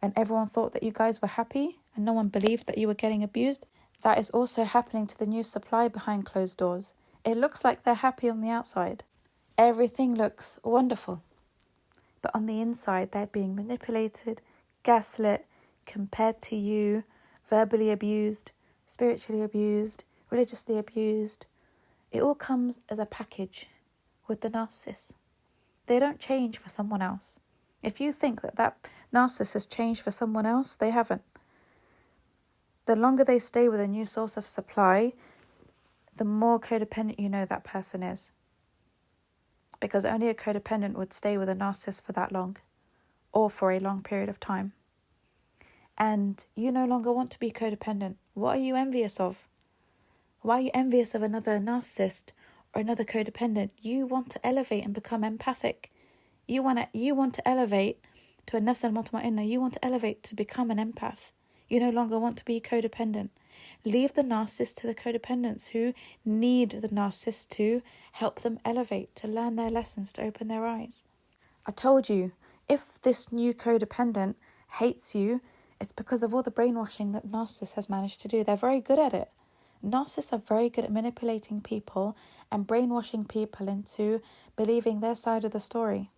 [SPEAKER 1] and everyone thought that you guys were happy and no one believed that you were getting abused, that is also happening to the new supply behind closed doors. It looks like they're happy on the outside. Everything looks wonderful. But on the inside, they're being manipulated, gaslit, compared to you, verbally abused, spiritually abused, religiously abused. It all comes as a package with the narcissist. They don't change for someone else. If you think that narcissist has changed for someone else, they haven't. The longer they stay with a new source of supply, the more codependent you know that person is. Because only a codependent would stay with a narcissist for that long, or for a long period of time. And you no longer want to be codependent. What are you envious of? Why are you envious of another narcissist or another codependent? You want to elevate and become empathic. You want to elevate to a nafs al-mutma'inna. You want to elevate to become an empath. You no longer want to be codependent. Leave the narcissist to the codependents who need the narcissist to help them elevate, to learn their lessons, to open their eyes. I told you, if this new codependent hates you, it's because of all the brainwashing that narcissist has managed to do. They're very good at it. Narcissists are very good at manipulating people and brainwashing people into believing their side of the story.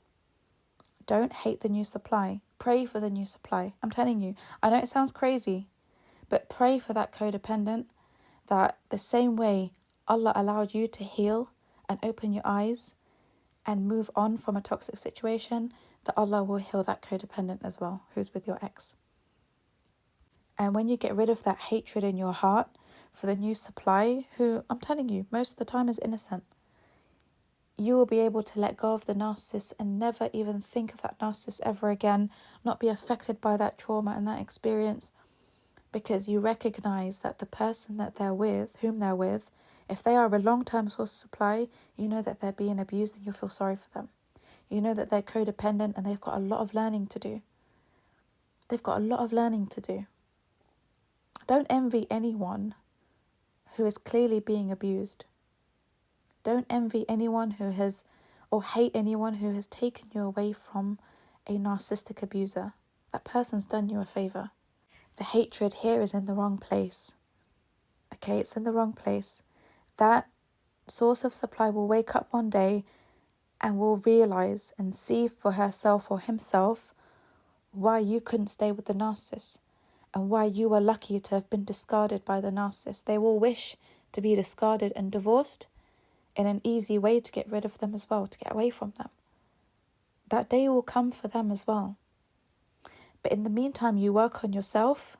[SPEAKER 1] Don't hate the new supply. Pray for the new supply. I'm telling you, I know it sounds crazy, but pray for that codependent, that the same way Allah allowed you to heal and open your eyes and move on from a toxic situation, that Allah will heal that codependent as well, who's with your ex. And when you get rid of that hatred in your heart for the new supply, who, I'm telling you, most of the time is innocent, you will be able to let go of the narcissist and never even think of that narcissist ever again, not be affected by that trauma and that experience, because you recognize that the person that they're with, whom they're with, if they are a long-term source of supply, you know that they're being abused and you feel sorry for them. You know that they're codependent and they've got a lot of learning to do. They've got a lot of learning to do. Don't envy anyone who is clearly being abused. Don't envy anyone who has, or hate anyone who has taken you away from a narcissistic abuser. That person's done you a favour. The hatred here is in the wrong place. Okay, it's in the wrong place. That source of supply will wake up one day and will realise and see for herself or himself why you couldn't stay with the narcissist and why you were lucky to have been discarded by the narcissist. They will wish to be discarded and divorced in an easy way to get rid of them as well, to get away from them. That day will come for them as well. But in the meantime, you work on yourself.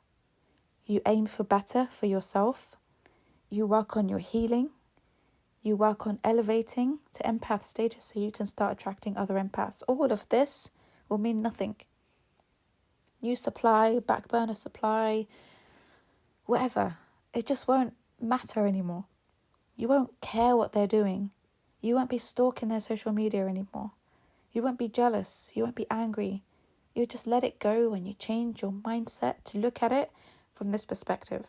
[SPEAKER 1] You aim for better for yourself. You work on your healing. You work on elevating to empath status so you can start attracting other empaths. All of this will mean nothing. New supply, back burner supply, whatever. It just won't matter anymore. You won't care what they're doing. You won't be stalking their social media anymore. You won't be jealous. You won't be angry. You just let it go and you change your mindset to look at it from this perspective.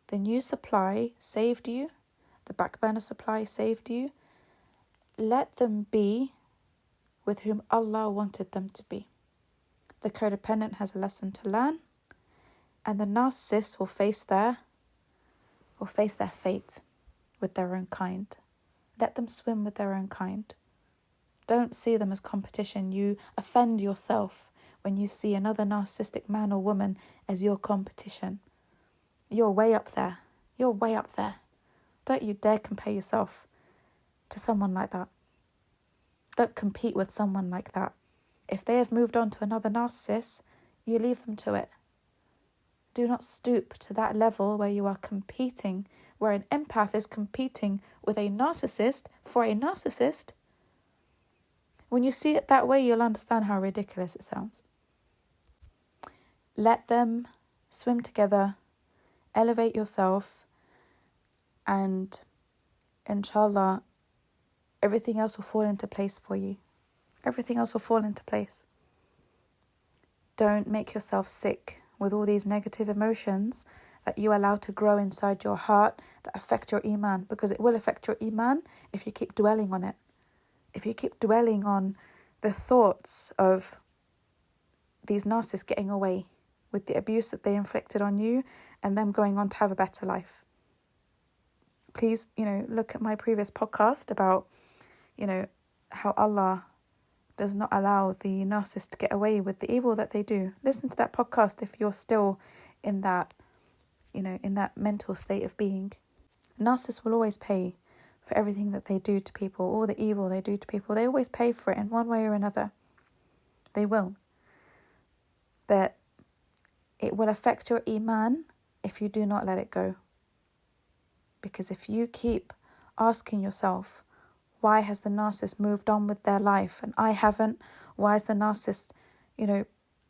[SPEAKER 1] The new supply saved you. The back burner supply saved you. Let them be with whom Allah wanted them to be. The codependent has a lesson to learn, and the narcissist will face their fate with their own kind. Let them swim with their own kind. Don't see them as competition. You offend yourself when you see another narcissistic man or woman as your competition. You're way up there. You're way up there. Don't you dare compare yourself to someone like that. Don't compete with someone like that. If they have moved on to another narcissist, you leave them to it. Do not stoop to that level where you are competing, where an empath is competing with a narcissist for a narcissist. When you see it that way, you'll understand how ridiculous it sounds. Let them swim together, elevate yourself, and inshallah, everything else will fall into place for you. Everything else will fall into place. Don't make yourself sick with all these negative emotions that you allow to grow inside your heart that affect your iman, because it will affect your iman if you keep dwelling on it. If you keep dwelling on the thoughts of these narcissists getting away with the abuse that they inflicted on you and them going on to have a better life. Please, look at my previous podcast about, how Allah does not allow the narcissist to get away with the evil that they do. Listen to that podcast if you're still in that, in that mental state of being. Narcissists will always pay for everything that they do to people, all the evil they do to people. They always pay for it in one way or another. They will. But it will affect your iman if you do not let it go. Because if you keep asking yourself, why has the narcissist moved on with their life and I haven't? Why has the narcissist,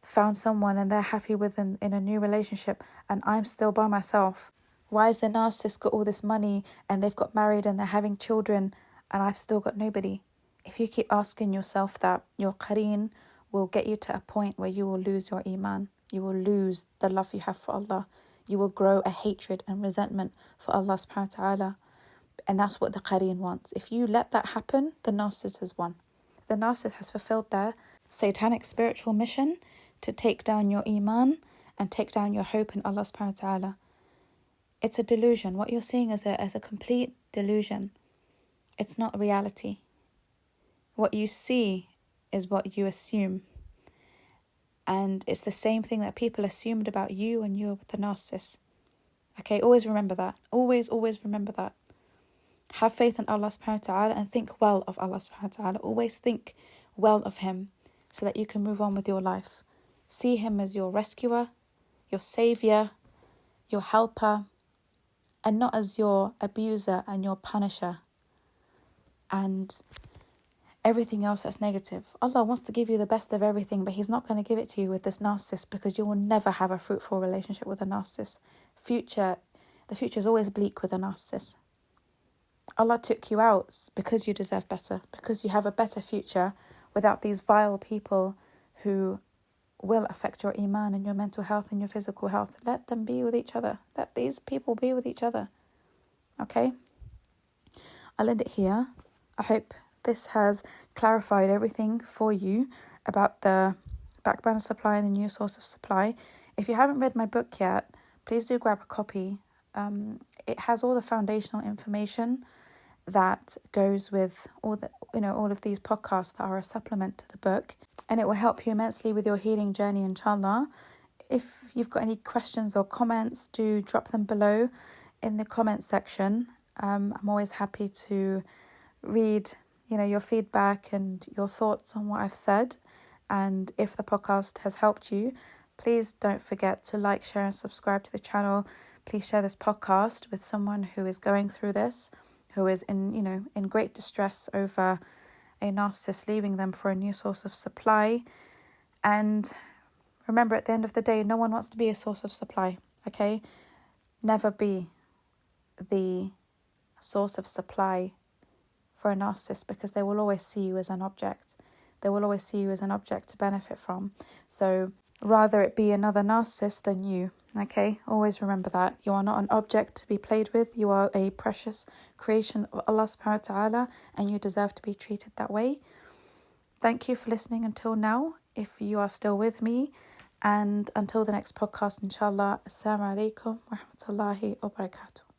[SPEAKER 1] found someone and they're happy with in a new relationship and I'm still by myself? Why has the narcissist got all this money and they've got married and they're having children and I've still got nobody? If you keep asking yourself that, your qareen will get you to a point where you will lose your iman. You will lose the love you have for Allah. You will grow a hatred and resentment for Allah subhanahu wa ta'ala. And that's what the qareen wants. If you let that happen, the narcissist has won. The narcissist has fulfilled their satanic spiritual mission to take down your iman and take down your hope in Allah subhanahu wa ta'ala. It's a delusion. What you're seeing is a complete delusion. It's not reality. What you see is what you assume. And it's the same thing that people assumed about you when you were with the narcissist. Okay, always remember that. Always remember that. Have faith in Allah subhanahu wa ta'ala and think well of Allah subhanahu wa ta'ala. Always think well of Him so that you can move on with your life. See Him as your rescuer, your saviour, your helper, and not as your abuser and your punisher and everything else that's negative. Allah wants to give you the best of everything, but He's not going to give it to you with this narcissist because you will never have a fruitful relationship with a narcissist. The future is always bleak with a narcissist. Allah took you out because you deserve better, because you have a better future without these vile people who will affect your iman and your mental health and your physical health. Let them be with each other. Let these people be with each other. Okay? I'll end it here. I hope this has clarified everything for you about the back burner supply and the new source of supply. If you haven't read my book yet, please do grab a copy. It has all the foundational information that goes with all of these podcasts that are a supplement to the book, and it will help you immensely with your healing journey, inshallah. If you've got any questions or comments, do drop them below in the comment section. I'm always happy to read your feedback and your thoughts on what I've said. And if the podcast has helped you, please don't forget to like, share and subscribe to the channel. Please share this podcast with someone who is going through this, who is in great distress over a narcissist leaving them for a new source of supply. And remember, at the end of the day, no one wants to be a source of supply, okay? Never be the source of supply for a narcissist, because they will always see you as an object. They will always see you as an object to benefit from. So rather it be another narcissist than you, okay? Always remember that. You are not an object to be played with. You are a precious creation of Allah subhanahu wa ta'ala, and you deserve to be treated that way. Thank you for listening until now, if you are still with me. And until the next podcast, inshallah, assalamu alaikum wa rahmatullahi wa barakatuh.